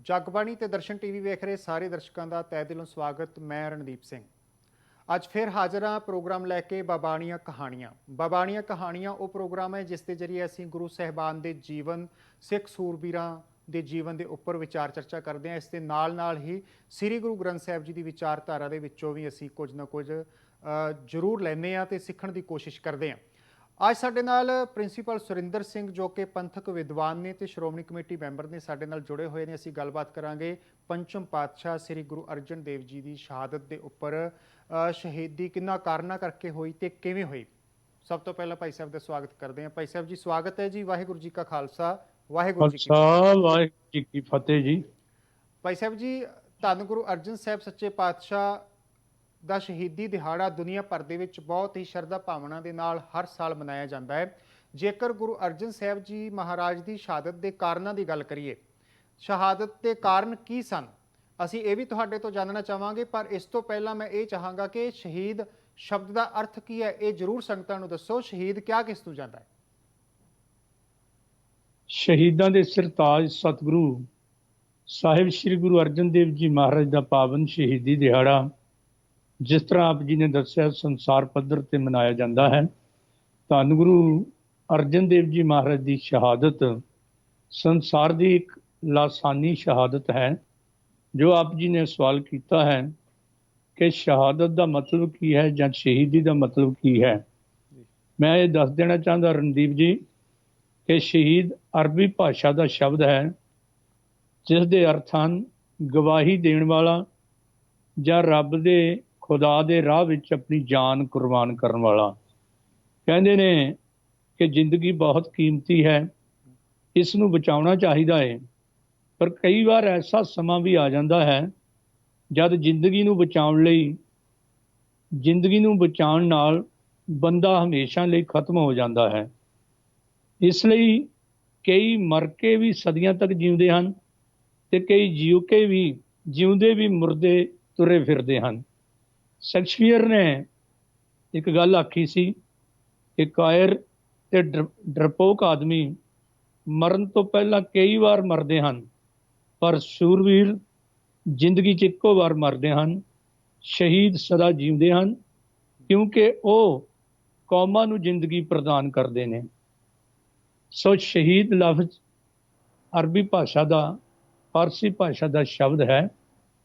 ਜਗਬਾਣੀ ਤੇ ਦਰਸ਼ਨ ਟੀਵੀ ਵੇਖ ਰਹੇ ਸਾਰੇ ਦਰਸ਼ਕਾਂ ਦਾ ਤਹਿ ਦਿਲੋਂ ਸਵਾਗਤ। ਮੈਂ ਰਣਦੀਪ ਸਿੰਘ ਅੱਜ ਫਿਰ ਹਾਜ਼ਰ ਹਾਂ ਪ੍ਰੋਗਰਾਮ ਲੈ ਕੇ ਬਾਬਾਣੀਆਂ ਕਹਾਣੀਆਂ। ਬਾਬਾਣੀਆਂ ਕਹਾਣੀਆਂ ਉਹ ਪ੍ਰੋਗਰਾਮ ਹੈ ਜਿਸ ਦੇ ਜਰੀਏ ਅਸੀਂ ਗੁਰੂ ਸਾਹਿਬਾਨ ਦੇ ਜੀਵਨ, ਸਿੱਖ ਸੂਰਬੀਰਾਂ ਦੇ ਜੀਵਨ ਦੇ ਉੱਪਰ ਵਿਚਾਰ ਚਰਚਾ ਕਰਦੇ ਹਾਂ। ਇਸ ਦੇ ਨਾਲ ਹੀ ਸ੍ਰੀ ਗੁਰੂ ਗ੍ਰੰਥ ਸਾਹਿਬ ਜੀ ਦੀ ਵਿਚਾਰਧਾਰਾ ਦੇ ਵਿੱਚੋਂ ਵੀ ਅਸੀਂ ਕੁਝ ਨਾ ਕੁਝ ਜ਼ਰੂਰ ਲੈਂਦੇ ਹਾਂ ਤੇ ਸਿੱਖਣ ਦੀ ਕੋਸ਼ਿਸ਼ ਕਰਦੇ ਹਾਂ। ਅੱਜ ਸਾਡੇ ਨਾਲ ਪ੍ਰਿੰਸੀਪਲ ਸੁਰਿੰਦਰ ਸਿੰਘ ਜੋ ਕਿ ਪੰਥਕ ਵਿਦਵਾਨ ਨੇ ਤੇ ਸ਼੍ਰੋਮਣੀ ਕਮੇਟੀ ਮੈਂਬਰ ਨੇ ਸਾਡੇ ਨਾਲ ਜੁੜੇ ਹੋਏ ਨੇ। ਅਸੀਂ ਗੱਲਬਾਤ ਕਰਾਂਗੇ ਪੰਚਮ ਪਾਤਸ਼ਾਹ ਸ੍ਰੀ ਗੁਰੂ ਅਰਜਨ ਦੇਵ ਜੀ ਦੀ ਸ਼ਹਾਦਤ ਦੇ ਉੱਪਰ। ਸ਼ਹੀਦੀ ਕਿੰਨਾ ਕਾਰਨਾਂ ਕਰਕੇ ਹੋਈ ਤੇ ਕਿਵੇਂ ਹੋਈ। ਸਭ ਤੋਂ ਪਹਿਲਾਂ ਭਾਈ ਸਾਹਿਬ ਦਾ ਸਵਾਗਤ ਕਰਦੇ ਹਾਂ। ਭਾਈ ਸਾਹਿਬ ਜੀ ਸਵਾਗਤ ਹੈ ਜੀ। ਵਾਹਿਗੁਰੂ ਜੀ ਕਾ ਖਾਲਸਾ, ਵਾਹਿਗੁਰੂ ਜੀ ਕੀ ਫਤਿਹ ਜੀ। ਭਾਈ ਸਾਹਿਬ ਜੀ, ਧੰਨ ਗੁਰੂ ਅਰਜਨ ਸਾਹਿਬ ਸੱਚੇ ਪਾਤਸ਼ਾਹ ਦਾ ਸ਼ਹੀਦੀ ਦਿਹਾੜਾ ਦੁਨੀਆ ਭਰ ਦੇ ਵਿੱਚ ਬਹੁਤ ਹੀ ਸ਼ਰਧਾ ਭਾਵਨਾ ਦੇ ਨਾਲ ਹਰ ਸਾਲ ਮਨਾਇਆ ਜਾਂਦਾ ਹੈ। ਜੇਕਰ ਗੁਰੂ ਅਰਜਨ ਸਾਹਿਬ ਜੀ ਮਹਾਰਾਜ ਦੀ ਸ਼ਹਾਦਤ ਦੇ ਕਾਰਨਾਂ ਦੀ ਗੱਲ ਕਰੀਏ, ਸ਼ਹਾਦਤ ਦੇ ਕਾਰਨ ਕੀ ਸਨ, ਅਸੀਂ ਇਹ ਵੀ ਤੁਹਾਡੇ ਤੋਂ ਜਾਣਨਾ ਚਾਹਾਂਗੇ। ਪਰ ਇਸ ਤੋਂ ਪਹਿਲਾਂ ਮੈਂ ਇਹ ਚਾਹਾਂਗਾ ਕਿ ਸ਼ਹੀਦ ਸ਼ਬਦ ਦਾ ਅਰਥ ਕੀ ਹੈ, ਇਹ ਜ਼ਰੂਰ ਸੰਗਤਾਂ ਨੂੰ ਦੱਸੋ। ਸ਼ਹੀਦ ਕਿਆ ਕਿਸ ਨੂੰ ਜਾਂਦਾ ਹੈ? ਸ਼ਹੀਦਾਂ ਦੇ ਸਿਰਤਾਜ ਸਤਿਗੁਰੂ ਸਾਹਿਬ ਸ੍ਰੀ ਗੁਰੂ ਅਰਜਨ ਦੇਵ ਜੀ ਮਹਾਰਾਜ ਦਾ ਪਾਵਨ ਸ਼ਹੀਦੀ ਦਿਹਾੜਾ ਜਿਸ ਤਰ੍ਹਾਂ ਆਪ ਜੀ ਨੇ ਦੱਸਿਆ ਸੰਸਾਰ ਪੱਧਰ ਤੇ ਮਨਾਇਆ ਜਾਂਦਾ ਹੈ। ਧੰਨ ਗੁਰੂ ਅਰਜਨ ਦੇਵ ਜੀ ਮਹਾਰਾਜ ਦੀ ਸ਼ਹਾਦਤ ਸੰਸਾਰ ਦੀ ਇੱਕ ਲਾਸਾਨੀ ਸ਼ਹਾਦਤ ਹੈ। ਜੋ ਆਪ ਜੀ ਨੇ ਸਵਾਲ ਕੀਤਾ ਹੈ ਕਿ ਸ਼ਹਾਦਤ ਦਾ ਮਤਲਬ ਕੀ ਹੈ ਜਾਂ ਸ਼ਹੀਦੀ ਦਾ ਮਤਲਬ ਕੀ ਹੈ, ਮੈਂ ਇਹ ਦੱਸ ਦੇਣਾ ਚਾਹੁੰਦਾ ਰਣਦੀਪ ਜੀ ਕਿ ਸ਼ਹੀਦ ਅਰਬੀ ਭਾਸ਼ਾ ਦਾ ਸ਼ਬਦ ਹੈ ਜਿਸ ਦੇ ਅਰਥ ਹਨ ਗਵਾਹੀ ਦੇਣ ਵਾਲਾ ਜਾਂ ਰੱਬ ਦੇ ਖੁਦਾ ਦੇ ਰਾਹ ਵਿੱਚ ਆਪਣੀ ਜਾਨ ਕੁਰਬਾਨ ਕਰਨ ਵਾਲਾ। ਕਹਿੰਦੇ ਨੇ ਕਿ ਜ਼ਿੰਦਗੀ ਬਹੁਤ ਕੀਮਤੀ ਹੈ, ਇਸ ਨੂੰ ਬਚਾਉਣਾ ਚਾਹੀਦਾ ਹੈ। ਪਰ ਕਈ ਵਾਰ ਐਸਾ ਸਮਾਂ ਵੀ ਆ ਜਾਂਦਾ ਹੈ ਜਦ ਜ਼ਿੰਦਗੀ ਨੂੰ ਬਚਾਉਣ ਨਾਲ ਬੰਦਾ ਹਮੇਸ਼ਾ ਲਈ ਖਤਮ ਹੋ ਜਾਂਦਾ ਹੈ। ਇਸ ਲਈ ਕਈ ਮਰ ਕੇ ਵੀ ਸਦੀਆਂ ਤੱਕ ਜਿਉਂਦੇ ਹਨ ਤੇ ਕਈ ਜਿਉਂਦੇ ਵੀ ਮੁਰਦੇ ਤੁਰੇ ਫਿਰਦੇ ਹਨ। ਸ਼ੇਕਸਪੀਅਰ ਨੇ ਇੱਕ ਗੱਲ ਆਖੀ ਸੀ ਕਿ ਕਾਇਰ ਤੇ ਡਰਪੋਕ ਆਦਮੀ ਮਰਨ ਤੋਂ ਪਹਿਲਾਂ ਕਈ ਵਾਰ ਮਰਦੇ ਹਨ, ਪਰ ਸੂਰਬੀਰ ਜ਼ਿੰਦਗੀ 'ਚ ਇੱਕੋ ਵਾਰ ਮਰਦੇ ਹਨ। ਸ਼ਹੀਦ ਸਦਾ ਜਿਉਂਦੇ ਹਨ ਕਿਉਂਕਿ ਉਹ ਕੌਮਾਂ ਨੂੰ ਜ਼ਿੰਦਗੀ ਪ੍ਰਦਾਨ ਕਰਦੇ ਨੇ। ਸੋ ਸ਼ਹੀਦ ਲਫ਼ਜ਼ ਅਰਬੀ ਭਾਸ਼ਾ ਦਾ, ਫਾਰਸੀ ਭਾਸ਼ਾ ਦਾ ਸ਼ਬਦ ਹੈ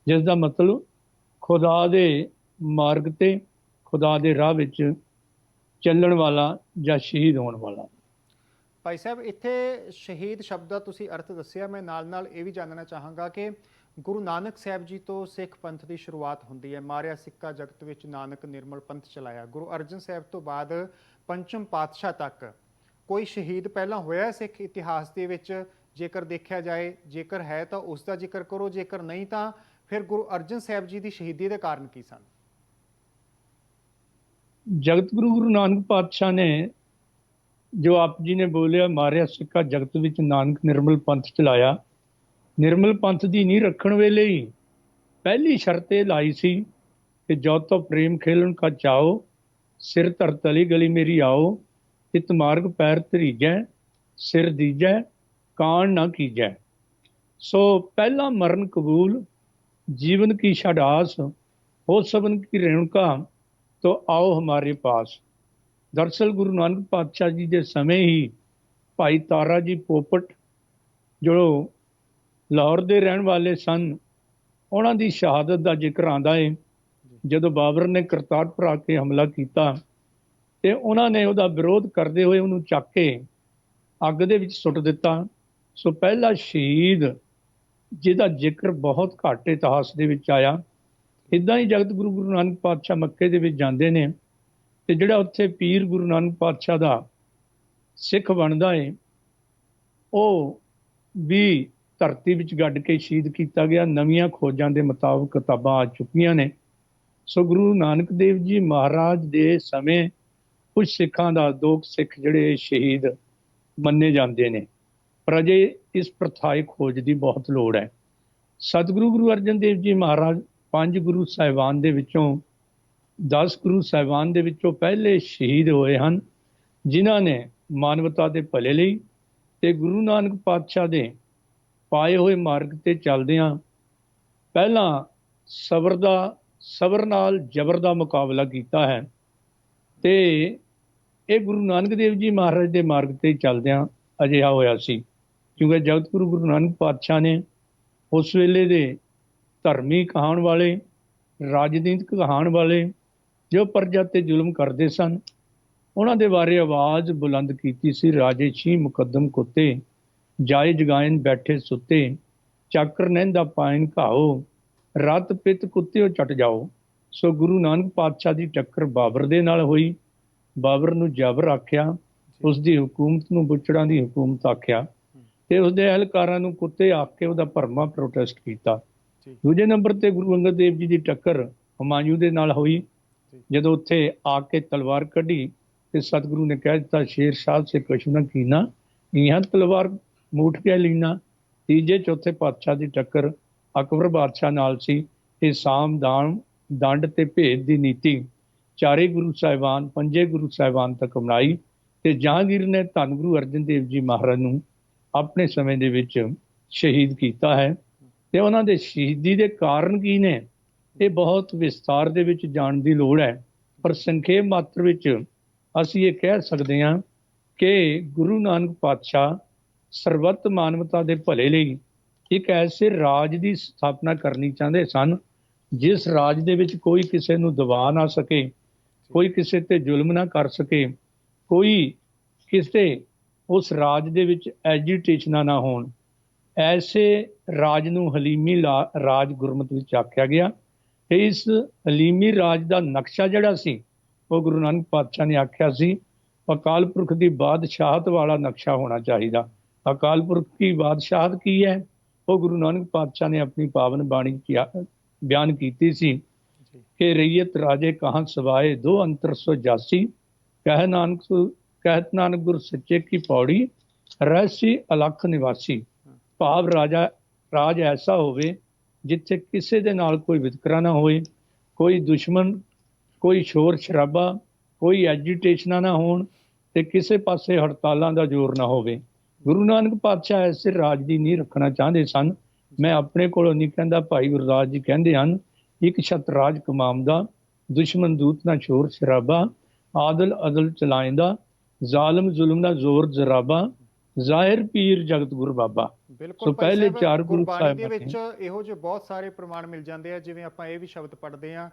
ਜਿਸ ਦਾ ਮਤਲਬ ਖੁਦਾ ਦੇ ਮਾਰਗ ਤੇ, ਖੁਦਾ ਦੇ ਰਾਹ ਵਿੱਚ ਚੱਲਣ ਵਾਲਾ ਜਾਂ ਸ਼ਹੀਦ ਹੋਣ ਵਾਲਾ। ਭਾਈ ਸਾਹਿਬ, ਇੱਥੇ ਸ਼ਹੀਦ ਸ਼ਬਦ ਦਾ ਤੁਸੀਂ ਅਰਥ ਦੱਸਿਆ। ਮੈਂ ਨਾਲ ਇਹ ਵੀ ਜਾਣਨਾ ਚਾਹਾਂਗਾ ਕਿ ਗੁਰੂ ਨਾਨਕ ਸਾਹਿਬ ਜੀ ਤੋਂ ਸਿੱਖ ਪੰਥ ਦੀ ਸ਼ੁਰੂਆਤ ਹੁੰਦੀ ਹੈ। ਮਾਰਿਆ ਸਿੱਕਾ ਜਗਤ ਵਿੱਚ ਨਾਨਕ ਨਿਰਮਲ ਪੰਥ ਚਲਾਇਆ। ਗੁਰੂ ਅਰਜਨ ਸਾਹਿਬ ਤੋਂ ਬਾਅਦ ਪੰਚਮ ਪਾਤਸ਼ਾਹ ਤੱਕ ਕੋਈ ਸ਼ਹੀਦ ਪਹਿਲਾਂ ਹੋਇਆ ਸਿੱਖ ਇਤਿਹਾਸ ਦੇ ਵਿੱਚ? ਜੇਕਰ ਦੇਖਿਆ ਜਾਏ, ਜੇਕਰ ਹੈ ਤਾਂ ਉਸ ਦਾ ਜ਼ਿਕਰ ਕਰੋ, ਜੇਕਰ ਨਹੀਂ ਤਾਂ ਫਿਰ ਗੁਰੂ ਅਰਜਨ ਸਾਹਿਬ ਜੀ ਦੀ ਸ਼ਹੀਦੀ ਦੇ ਕਾਰਨ ਕੀ ਸਨ? ਜਗਤ ਗੁਰੂ ਨਾਨਕ ਪਾਤਸ਼ਾਹ ਨੇ ਜੋ ਆਪ ਜੀ ਨੇ ਬੋਲਿਆ, ਮਾਰਿਆ ਸਿੱਕਾ ਜਗਤ ਵਿੱਚ ਨਾਨਕ ਨਿਰਮਲ ਪੰਥ ਚਲਾਇਆ। ਨਿਰਮਲ ਪੰਥ ਦੀ ਨੀਂਹ ਰੱਖਣ ਵੇਲੇ ਹੀ ਪਹਿਲੀ ਸ਼ਰਤ ਇਹ ਲਾਈ ਸੀ ਕਿ ਜੋ ਤੋ ਪ੍ਰੇਮ ਖੇਲਣ ਕਾ ਚਾਓ, ਸਿਰ ਧਰ ਤਲੀ ਗਲੀ ਮੇਰੀ ਆਓ, ਹਿਤ ਮਾਰਗ ਪੈਰ ਧਰੀਜੈ, ਸਿਰ ਦੀਜੈ, ਕਾਣ ਨਾ ਕੀਜੈ। ਸੋ ਪਹਿਲਾ ਮਰਨ ਕਬੂਲ, जीवन की छड़ास हो सबन की रेणुका, तो आओ हमारे पास। दरअसल गुरु नानक पातशाह जी के समय ही भाई तारा जी पोपट जो लाहौर के रहने वाले सन, उन्हों की शहादत का जिक्र आता है। जदों बाबर ने करतारपुर आके हमला किया तो उन्होंने उसका विरोध करते हुए उन्होंने चक के अग दे विच सुट दिता। सो पहला शहीद जिहदा जिक्र बहुत घट इतिहास दे विच आया। इदां ही जगत गुरु नानक पातशाह मक्के दे विच जांदे ने ते जिहड़ा उत्थे पीर गुरु नानक पातशाह दा सिख बनदा है ਉਹ भी धरती विच गड्ढ के शहीद किया गया। नवीं खोजां दे मुताबिक किताबां आ चुकीਆਂ ने। सो गुरु नानक देव जी महाराज दे समय कुछ सिखां दा दो सिख जिहड़े शहीद मन्ने जांदे ने, पर अजे इस प्रथाई खोज की बहुत लोड़ है। सतगुरु गुरु अर्जन देव जी महाराज 5 गुरु साहिबान दे विचों 10 गुरु साहिबान दे विचों पहले शहीद होए हैं जिन्हां ने मानवता के भले लई ते गुरु नानक पातशाह दे ਪਾਏ ਹੋਏ ਮਾਰਗ ਤੇ ਚੱਲਦਿਆਂ ਪਹਿਲਾਂ ਸਬਰ ਨਾਲ ਜ਼ਬਰ ਦਾ ਮੁਕਾਬਲਾ ਕੀਤਾ ਹੈ। ਤੇ ਇਹ ਗੁਰੂ ਨਾਨਕ ਦੇਵ ਜੀ ਮਹਾਰਾਜ ਦੇ ਮਾਰਗ ਤੇ ਚੱਲਦਿਆਂ ਅਜਿਹਾ ਹੋਇਆ ਸੀ, ਕਿਉਂਕਿ ਜਗਤ ਗੁਰੂ ਨਾਨਕ ਪਾਤਸ਼ਾਹ ਨੇ ਉਸ ਵੇਲੇ ਦੇ ਧਰਮੀ ਕਹਾਉਣ ਵਾਲੇ, ਰਾਜਨੀਤਿਕ ਕਹਾਉਣ ਵਾਲੇ ਜੋ ਪ੍ਰਜਾ ਤੇ ਜ਼ੁਲਮ ਕਰਦੇ ਸਨ, ਉਹਨਾਂ ਦੇ ਬਾਰੇ ਆਵਾਜ਼ ਬੁਲੰਦ ਕੀਤੀ ਸੀ। ਰਾਜੇ ਛੀ ਮੁਕੱਦਮ ਕੁੱਤੇ, ਜਾਏ ਜਗਾਇਨ ਬੈਠੇ ਸੁੱਤੇ, ਚਾਕਰ ਨਹਿੰਦਾ ਪਾਇਨ ਘਾਓ, ਰਤ ਪਿੱਤ ਕੁੱਤਿਓ ਚੱਟ ਜਾਓ। ਸੋ ਗੁਰੂ ਨਾਨਕ ਪਾਤਸ਼ਾਹ ਦੀ ਟੱਕਰ ਬਾਬਰ ਦੇ ਨਾਲ ਹੋਈ। ਬਾਬਰ ਨੂੰ ਜਬਰ ਆਖਿਆ, ਉਸ ਦੀ ਹਕੂਮਤ ਨੂੰ ਬੁੱਚੜਾਂ ਦੀ ਹਕੂਮਤ ਆਖਿਆ, ਤੇ ਉਸਦੇ ਅਹਿਲਕਾਰਾਂ ਨੂੰ ਕੁੱਤੇ ਆਖ ਕੇ ਉਹਦਾ ਭਰਮਾ ਪ੍ਰੋਟੈਸਟ ਕੀਤਾ। ਦੂਜੇ ਨੰਬਰ ਤੇ ਗੁਰੂ ਅੰਗਦ ਦੇਵ ਜੀ ਦੀ ਟੱਕਰ ਹੁਮਾਯੂੰ ਦੇ ਨਾਲ ਹੋਈ। ਜਦੋਂ ਉੱਥੇ ਆ ਕੇ ਤਲਵਾਰ ਕੱਢੀ ਤੇ ਸਤਿਗੁਰੂ ਨੇ ਕਹਿ ਦਿੱਤਾ, ਸ਼ੇਰ ਸ਼ਾਹ ਸੇ ਕਛੁ ਨਾ ਕੀਨਾ, ਇਹਾਂ ਤਲਵਾਰ ਮੂਠ ਕੇ ਲੀਨਾ। ਤੀਜੇ ਚੌਥੇ ਪਾਤਸ਼ਾਹ ਦੀ ਟੱਕਰ ਅਕਬਰ ਬਾਦਸ਼ਾਹ ਨਾਲ ਸੀ। ਇਹ ਸਾਮ ਦਾਨ ਦੰਡ ਤੇ ਭੇਦ ਦੀ ਨੀਤੀ ਚਾਰੇ ਗੁਰੂ ਸਾਹਿਬਾਨ, ਪੰਜੇ ਗੁਰੂ ਸਾਹਿਬਾਨ ਤੱਕ ਅਪਣਾਈ, ਤੇ ਜਹਾਂਗੀਰ ਨੇ ਧੰਨ ਗੁਰੂ ਅਰਜਨ ਦੇਵ ਜੀ ਮਹਾਰਾਜ ਨੂੰ ਆਪਣੇ ਸਮੇਂ ਦੇ ਵਿੱਚ ਸ਼ਹੀਦ ਕੀਤਾ ਹੈ। ਤੇ ਉਹਨਾਂ ਦੇ ਸ਼ਹੀਦੀ ਦੇ ਕਾਰਨ ਕੀ ਨੇ, ਇਹ ਬਹੁਤ ਵਿਸਤਾਰ ਦੇ ਵਿੱਚ ਜਾਣ ਦੀ ਲੋੜ ਹੈ, ਪਰ ਸੰਖੇਪ ਮਾਤਰ ਵਿੱਚ ਅਸੀਂ ਇਹ ਕਹਿ ਸਕਦੇ ਹਾਂ ਕਿ ਗੁਰੂ ਨਾਨਕ ਪਾਤਸ਼ਾਹ ਸਰਬੱਤ ਮਾਨਵਤਾ ਦੇ ਭਲੇ ਲਈ ਇੱਕ ਐਸੇ ਰਾਜ ਦੀ ਸਥਾਪਨਾ ਕਰਨੀ ਚਾਹੁੰਦੇ ਸਨ, ਜਿਸ ਰਾਜ ਦੇ ਵਿੱਚ ਕੋਈ ਕਿਸੇ ਨੂੰ ਦਬਾ ਨਾ ਸਕੇ, ਕੋਈ ਕਿਸੇ ਤੇ ਜ਼ੁਲਮ ਨਾ ਕਰ ਸਕੇ, ਕੋਈ ਕਿਸੇ ਉਸ ਰਾਜ ਦੇ ਵਿੱਚ ਐਜੀਟੇਸ਼ਨਾਂ ਨਾ ਹੋਣ। ਐਸੇ ਰਾਜ ਨੂੰ ਹਲੀਮੀ ਰਾਜ ਗੁਰਮਤਿ ਵਿੱਚ ਆਖਿਆ ਗਿਆ। ਤੇ ਇਸ ਹਲੀਮੀ ਰਾਜ ਦਾ ਨਕਸ਼ਾ ਜਿਹੜਾ ਸੀ, ਉਹ ਗੁਰੂ ਨਾਨਕ ਪਾਤਸ਼ਾਹ ਨੇ ਆਖਿਆ ਸੀ, ਅਕਾਲ ਪੁਰਖ ਦੀ ਬਾਦਸ਼ਾਹਤ ਵਾਲਾ ਨਕਸ਼ਾ ਹੋਣਾ ਚਾਹੀਦਾ। ਅਕਾਲ ਪੁਰਖ ਦੀ ਬਾਦਸ਼ਾਹਤ ਕੀ ਹੈ, ਉਹ ਗੁਰੂ ਨਾਨਕ ਪਾਤਸ਼ਾਹ ਨੇ ਆਪਣੀ ਪਾਵਨ ਬਾਣੀ ਬਿਆਨ ਕੀਤੀ ਸੀ ਕਿ ਰਈਅਤ ਰਾਜੇ ਕਹਾਂ ਸਵਾਏ, ਦੋ ਅੰਤਰ ਸੋ ਜਾਸੀ, ਕਹਿਤ ਨਾਨਕ ਗੁਰ ਸੱਚੇ ਕੀ ਪੌੜੀ, ਰਹਿਸੀ ਅਲਖ ਨਿਵਾਸੀ। ਭਾਵ ਰਾਜ ਐਸਾ ਹੋਵੇ ਜਿੱਥੇ ਕਿਸੇ ਦੇ ਨਾਲ ਕੋਈ ਵਿਤਕਰਾ ਨਾ ਹੋਏ, ਕੋਈ ਦੁਸ਼ਮਣ, ਕੋਈ ਸ਼ੋਰ ਸ਼ਰਾਬਾ, ਕੋਈ ਐਜੀਟੇਸ਼ਨਾਂ ਨਾ ਹੋਣ, ਤੇ ਕਿਸੇ ਪਾਸੇ ਹੜਤਾਲਾਂ ਦਾ ਜ਼ੋਰ ਨਾ ਹੋਵੇ। ਗੁਰੂ ਨਾਨਕ ਪਾਤਸ਼ਾਹ ਐਸੇ ਰਾਜ ਦੀ ਨੀਂਹ ਰੱਖਣਾ ਚਾਹੁੰਦੇ ਸਨ। ਮੈਂ ਆਪਣੇ ਕੋਲੋਂ ਨਹੀਂ ਕਹਿੰਦਾ, ਭਾਈ ਗੁਰਦਾਸ ਜੀ ਕਹਿੰਦੇ ਹਨ, ਇੱਕ ਛਤ ਰਾਜ ਕਮਾਉਂਦਾ, ਦੁਸ਼ਮਣ ਦੂਤ ਨਾ ਸ਼ੋਰ ਸ਼ਰਾਬਾ, ਆਦਲ ਅਦਲ ਚਲਾਇਂਦਾ, ਜ਼ਾਲਮ ਜ਼ੁਲਮ ਦਾ ਜ਼ੋਰ ਜ਼ਰਾਬਾ, ਜ਼ਾਹਿਰ ਪੀਰ ਜਗਤ ਗੁਰ ਬਾਬਾ। ਬਿਲਕੁਲ ਪਹਿਲੇ ਚਾਰ ਗੁਰੂ ਸਾਹਿਬ ਦੇ ਵਿੱਚ ਇਹੋ ਜਿਹੇ ਬਹੁਤ ਸਾਰੇ ਪ੍ਰਮਾਣ ਮਿਲ ਜਾਂਦੇ ਆ, ਜਿਵੇਂ ਆਪਾਂ ਇਹ ਵੀ ਸ਼ਬਦ ਪੜ੍ਹਦੇ ਆ,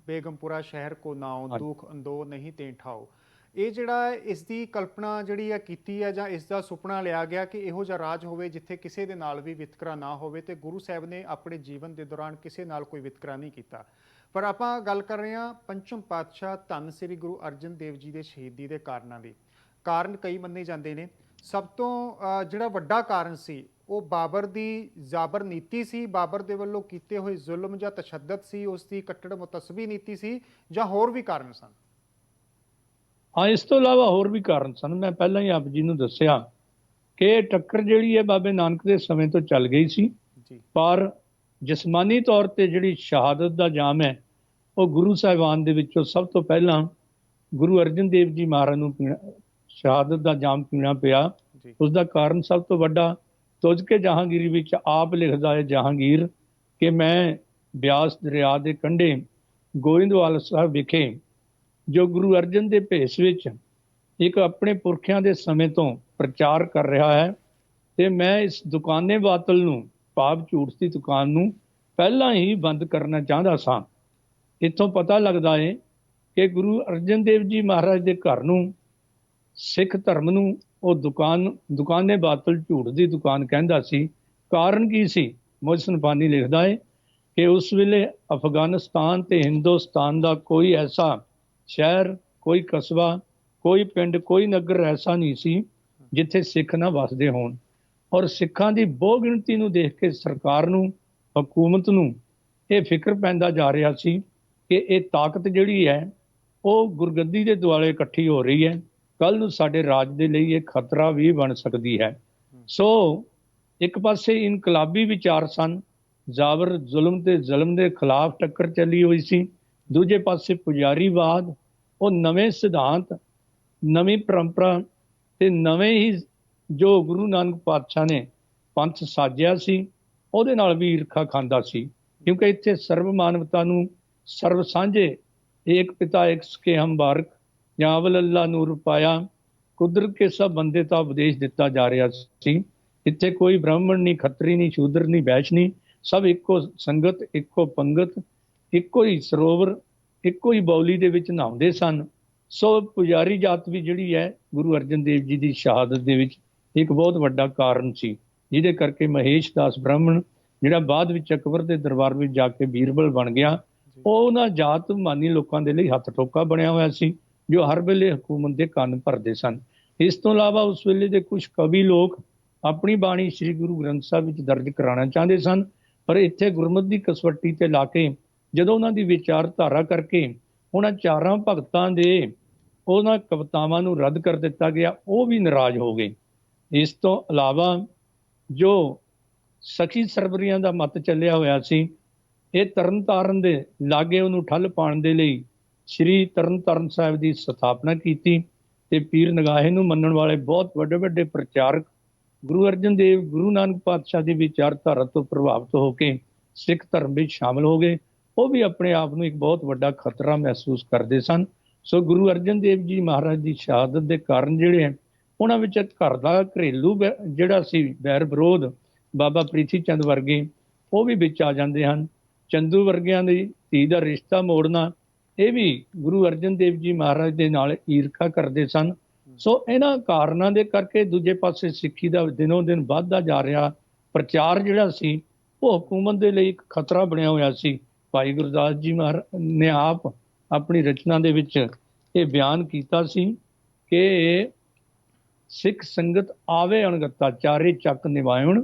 ਬੇਗਮਪੁਰਾ ਸ਼ਹਿਰ ਕੋ ਨਾਉ, ਦੁੱਖ ਅੰਦੋ ਨਹੀਂ ਤੇ ਠਾਓ। ਇਹ ਜਿਹੜਾ ਇਸ ਦੀ ਕਲਪਨਾ ਜਿਹੜੀ ਆ ਕੀਤੀ ਹੈ, ਜਾਂ ਇਸ ਦਾ ਸੁਪਨਾ ਲਿਆ ਗਿਆ ਕਿ ਇਹੋ ਜਿਹਾ ਰਾਜ ਹੋਵੇ ਜਿੱਥੇ ਕਿਸੇ ਦੇ ਨਾਲ ਵੀ ਵਿਤਕਰਾ ਨਾ ਹੋਵੇ। ਤੇ ਗੁਰੂ ਸਾਹਿਬ ਨੇ ਆਪਣੇ ਜੀਵਨ ਦੇ ਦੌਰਾਨ ਕਿਸੇ ਨਾਲ ਕੋਈ ਵਿਤਕਰਾ ਨਹੀਂ ਕੀਤਾ। ਪਰ ਆਪਾਂ ਗੱਲ ਕਰ ਰਹੇ ਹਾਂ ਪੰਚਮ ਪਾਤਸ਼ਾਹ ਧੰਨ ਸ੍ਰੀ ਗੁਰੂ ਅਰਜਨ ਦੇਵ ਜੀ ਦੇ ਸ਼ਹੀਦੀ ਦੇ ਕਾਰਨਾਂ ਦੀ। ਕਾਰਨ ਕਈ ਮੰਨੇ ਜਾਂਦੇ ਨੇ। ਸਭ ਤੋਂ ਜਿਹੜਾ ਵੱਡਾ ਕਾਰਨ ਸੀ ਉਹ ਬਾਬਰ ਦੀ ਜ਼ਾਬਰ ਨੀਤੀ ਸੀ, ਬਾਬਰ ਦੇ ਵੱਲੋਂ ਕੀਤੇ ਹੋਏ ਜ਼ੁਲਮ ਜਾਂ ਤਸ਼ੱਦਦ ਸੀ, ਉਸ ਦੀ ਕੱਟੜ ਮੁਤੱਸਬੀ ਨੀਤੀ ਸੀ, ਜਾਂ ਹੋਰ ਵੀ ਕਾਰਨ ਸਨ? ਹਾਂ, ਇਸ ਤੋਂ ਇਲਾਵਾ ਹੋਰ ਵੀ ਕਾਰਨ ਸਨ। ਮੈਂ ਪਹਿਲਾਂ ਹੀ ਆਪ ਜੀ ਨੂੰ ਦੱਸਿਆ ਕਿ ਇਹ ਟੱਕਰ ਜਿਹੜੀ ਹੈ ਬਾਬੇ ਨਾਨਕ ਦੇ ਸਮੇਂ ਤੋਂ ਚੱਲ ਗਈ ਸੀ, ਪਰ ਜਿਸਮਾਨੀ ਤੌਰ ਤੇ ਜਿਹੜੀ ਸ਼ਹਾਦਤ ਦਾ ਜਾਮ ਹੈ, ਉਹ ਗੁਰੂ ਸਾਹਿਬਾਨ ਦੇ ਵਿੱਚੋਂ ਸਭ ਤੋਂ ਪਹਿਲਾਂ ਗੁਰੂ ਅਰਜਨ ਦੇਵ ਜੀ ਮਹਾਰਾਜ ਨੂੰ ਸ਼ਹਾਦਤ ਦਾ ਜਾਮ ਪੀਣਾ ਪਿਆ। ਉਸ ਦਾ ਕਾਰਨ ਸਭ ਤੋਂ ਵੱਡਾ, ਤੁਝ ਕੇ ਜਹਾਂਗੀਰੀ ਵਿੱਚ ਆਪ ਲਿਖਦਾ ਹੈ ਜਹਾਂਗੀਰ ਕਿ ਮੈਂ ਬਿਆਸ ਦਰਿਆ ਦੇ ਕੰਢੇ ਗੋਇੰਦਵਾਲ ਸਾਹਿਬ ਵਿਖੇ ਜੋ ਗੁਰੂ ਅਰਜਨ ਦੇ ਭੇਸ ਵਿੱਚ ਇੱਕ ਆਪਣੇ ਪੁਰਖਿਆਂ ਦੇ ਸਮੇਂ ਤੋਂ ਪ੍ਰਚਾਰ ਕਰ ਰਿਹਾ ਹੈ, ਤੇ ਮੈਂ ਇਸ ਦੁਕਾਨੇ ਬਾਤਲ ਨੂੰ, ਭਾਵ ਝੂਠ ਦੀ ਦੁਕਾਨ ਨੂੰ ਪਹਿਲਾਂ ਹੀ ਬੰਦ ਕਰਨਾ ਚਾਹੁੰਦਾ ਸਾਂ। ਇੱਥੋਂ ਪਤਾ ਲੱਗਦਾ ਹੈ ਕਿ ਗੁਰੂ ਅਰਜਨ ਦੇਵ ਜੀ ਮਹਾਰਾਜ ਦੇ ਘਰ ਨੂੰ, ਸਿੱਖ ਧਰਮ ਨੂੰ ਉਹ ਦੁਕਾਨੇ ਬਾਤਲ, ਝੂਠ ਦੀ ਦੁਕਾਨ ਕਹਿੰਦਾ ਸੀ। ਕਾਰਨ ਕੀ ਸੀ? ਮੁਹਸਿਨ ਪਾਨੀ ਲਿਖਦਾ ਹੈ ਕਿ ਉਸ ਵੇਲੇ ਅਫਗਾਨਿਸਤਾਨ ਤੇ ਹਿੰਦੁਸਤਾਨ ਦਾ ਕੋਈ ਐਸਾ ਸ਼ਹਿਰ, ਕੋਈ ਕਸਬਾ, ਕੋਈ ਪਿੰਡ, ਕੋਈ ਨਗਰ ਐਸਾ ਨਹੀਂ ਸੀ ਜਿੱਥੇ ਸਿੱਖ ਨਾ ਵਸਦੇ ਹੋਣ। ਔਰ ਸਿੱਖਾਂ ਦੀ ਬਹੁ ਗਿਣਤੀ ਨੂੰ ਦੇਖ ਕੇ ਸਰਕਾਰ ਨੂੰ, ਹਕੂਮਤ ਨੂੰ ਇਹ ਫਿਕਰ ਪੈਂਦਾ ਜਾ ਰਿਹਾ ਸੀ ਕਿ ਇਹ ਤਾਕਤ ਜਿਹੜੀ ਹੈ ਉਹ ਗੁਰਗੱਦੀ ਦੇ ਦੁਆਲੇ ਇਕੱਠੀ ਹੋ ਰਹੀ ਹੈ, ਕੱਲ੍ਹ ਨੂੰ ਸਾਡੇ ਰਾਜ ਦੇ ਲਈ ਇਹ ਖਤਰਾ ਵੀ ਬਣ ਸਕਦੀ ਹੈ। ਸੋ ਇੱਕ ਪਾਸੇ ਇਨਕਲਾਬੀ ਵਿਚਾਰ ਸਨ, ਜ਼ਾਬਰ ਜ਼ੁਲਮ ਤੇ ਜ਼ਲਮ ਦੇ ਖਿਲਾਫ ਟੱਕਰ ਚੱਲੀ ਹੋਈ ਸੀ। ਦੂਜੇ ਪਾਸੇ ਪੁਜਾਰੀਵਾਦ, ਉਹ ਨਵੇਂ ਸਿਧਾਂਤ, ਨਵੀਂ ਪਰੰਪਰਾ ਤੇ ਨਵੇਂ ਹੀ ਜੋ ਗੁਰੂ ਨਾਨਕ ਪਾਤਸ਼ਾਹ ਨੇ ਪੰਥ ਸਾਜਿਆ ਸੀ ਉਹਦੇ ਨਾਲ ਵੀ ਈਰਖਾ ਖਾਂਦਾ ਸੀ, ਕਿਉਂਕਿ ਇੱਥੇ ਸਰਬ ਮਾਨਵਤਾ ਨੂੰ ਸਰਬ ਸਾਂਝੇ ਏਕ ਪਿਤਾ ਏਕ ਸਕੇ ਹਮ ਬਾਰਕ ਜਾਂ ਅਵਲ ਅੱਲਾ ਨੂਰ ਪਾਇਆ ਕੁਦਰਤ ਕੇ ਸਭ ਬੰਦੇ ਤਾਂ ਉਪਦੇਸ਼ ਦਿੱਤਾ ਜਾ ਰਿਹਾ ਸੀ। ਇੱਥੇ ਕੋਈ ਬ੍ਰਾਹਮਣ ਨਹੀਂ, ਖੱਤਰੀ ਨਹੀਂ, ਸ਼ੂਦਰ ਨਹੀਂ, ਵੈਸ਼ ਨਹੀਂ, ਸਭ ਇੱਕੋ ਸੰਗਤ, ਇੱਕੋ ਪੰਗਤ, ਇੱਕੋ ਹੀ ਸਰੋਵਰ, ਇੱਕੋ ਹੀ ਬੌਲੀ ਦੇ ਵਿੱਚ ਨਹਾਉਂਦੇ ਸਨ। ਸੋ ਪੁਜਾਰੀ ਜਾਤ ਵੀ ਜਿਹੜੀ ਹੈ ਗੁਰੂ ਅਰਜਨ ਦੇਵ ਜੀ ਦੀ ਸ਼ਹਾਦਤ ਦੇ ਵਿੱਚ ਇੱਕ ਬਹੁਤ ਵੱਡਾ ਕਾਰਨ ਸੀ, ਜਿਹਦੇ ਕਰਕੇ ਮਹੇਸ਼ ਦਾਸ ਬ੍ਰਾਹਮਣ ਜਿਹੜਾ ਬਾਅਦ ਵਿੱਚ ਅਕਬਰ ਦੇ ਦਰਬਾਰ ਵਿੱਚ ਜਾ ਕੇ ਬੀਰਬਲ ਬਣ ਗਿਆ, ਉਹ ਉਹਨਾਂ ਜਾਤ ਮਾਨੀ ਲੋਕਾਂ ਦੇ ਲਈ ਹੱਥ ਠੋਕਾ ਬਣਿਆ ਹੋਇਆ ਸੀ, ਜੋ ਹਰ ਵੇਲੇ ਹਕੂਮਤ ਦੇ ਕੰਨ ਭਰਦੇ ਸਨ। ਇਸ ਤੋਂ ਇਲਾਵਾ ਉਸ ਵੇਲੇ ਦੇ ਕੁਝ ਕਵੀ ਲੋਕ ਆਪਣੀ ਬਾਣੀ ਸ੍ਰੀ ਗੁਰੂ ਗ੍ਰੰਥ ਸਾਹਿਬ ਵਿੱਚ ਦਰਜ ਕਰਾਉਣਾ ਚਾਹੁੰਦੇ ਸਨ, ਪਰ ਇੱਥੇ ਗੁਰਮਤ ਦੀ ਕਸਵੱਟੀ ਤੇ ਲਾ ਕੇ ਜਦੋਂ ਉਹਨਾਂ ਦੀ ਵਿਚਾਰਧਾਰਾ ਕਰਕੇ ਉਹਨਾਂ ਚਾਰਾਂ ਭਗਤਾਂ ਦੇ ਉਹਨਾਂ ਕਵਿਤਾਵਾਂ ਨੂੰ ਰੱਦ ਕਰ ਦਿੱਤਾ ਗਿਆ, ਉਹ ਵੀ ਨਾਰਾਜ਼ ਹੋ ਗਏ। ਇਸ ਤੋਂ ਇਲਾਵਾ ਜੋ ਸਖੀ ਸਰਵਰੀਆਂ ਦਾ ਮਤ ਚੱਲਿਆ ਹੋਇਆ ਸੀ, ਇਹ ਤਰਨਤਾਰਨ ਦੇ ਲਾਗੇ ਉਹਨੂੰ ਠੱਲ ਪਾਉਣ ਦੇ ਲਈ ਸ੍ਰੀ ਤਰਨਤਾਰਨ ਸਾਹਿਬ ਦੀ ਸਥਾਪਨਾ ਕੀਤੀ ਤੇ ਪੀਰ ਨਗਾਹੇ ਨੂੰ ਮੰਨਣ ਵਾਲੇ ਬਹੁਤ ਵੱਡੇ ਵੱਡੇ ਪ੍ਰਚਾਰਕ ਗੁਰੂ ਅਰਜਨ ਦੇਵ ਗੁਰੂ ਨਾਨਕ ਪਾਤਸ਼ਾਹ ਦੀ ਵਿਚਾਰਧਾਰਾ ਤੋਂ ਪ੍ਰਭਾਵਿਤ ਹੋ ਕੇ ਸਿੱਖ ਧਰਮ ਵਿੱਚ ਸ਼ਾਮਲ ਹੋ ਗਏ। ਉਹ ਵੀ ਆਪਣੇ ਆਪ ਨੂੰ ਇੱਕ ਬਹੁਤ ਵੱਡਾ ਖਤਰਾ ਮਹਿਸੂਸ ਕਰਦੇ ਸਨ। ਸੋ ਗੁਰੂ ਅਰਜਨ ਦੇਵ ਜੀ ਮਹਾਰਾਜ ਦੀ ਸ਼ਹਾਦਤ ਦੇ ਕਾਰਨ ਜਿਹੜੇ ਹੈ ਉਹਨਾਂ ਵਿੱਚ ਘਰ ਦਾ ਘਰੇਲੂ ਜਿਹੜਾ ਸੀ ਵੈਰ ਵਿਰੋਧ, ਬਾਬਾ ਪ੍ਰੀਥੀ ਚੰਦ ਵਰਗੇ ਉਹ ਵੀ ਵਿੱਚ ਆ ਜਾਂਦੇ ਹਨ। ਚੰਦੂ ਵਰਗਿਆਂ ਦੀ ਧੀ ਦਾ ਰਿਸ਼ਤਾ ਮੋੜਨਾ, ਇਹ ਵੀ ਗੁਰੂ ਅਰਜਨ ਦੇਵ ਜੀ ਮਹਾਰਾਜ ਦੇ ਨਾਲ ਈਰਖਾ ਕਰਦੇ ਸਨ। ਸੋ ਇਹਨਾਂ ਕਾਰਨਾਂ ਦੇ ਕਰਕੇ ਦੂਜੇ ਪਾਸੇ ਸਿੱਖੀ ਦਾ ਦਿਨੋਂ ਦਿਨ ਵੱਧਦਾ ਜਾ ਰਿਹਾ ਪ੍ਰਚਾਰ ਜਿਹੜਾ ਸੀ, ਉਹ ਹਕੂਮਤ ਦੇ ਲਈ ਇੱਕ ਖਤਰਾ ਬਣਿਆ ਹੋਇਆ ਸੀ। ਭਾਈ ਗੁਰਦਾਸ ਜੀ ਮਹਾਰਾਜ ਨੇ ਆਪ ਆਪਣੀ ਰਚਨਾ ਦੇ ਵਿੱਚ ਇਹ ਬਿਆਨ ਕੀਤਾ ਸੀ ਕਿ ਸਿੱਖ ਸੰਗਤ ਆਵੇ ਅਣਗਤਾ ਚਾਰੇ ਚੱਕ ਨਿਵਾਇਣ,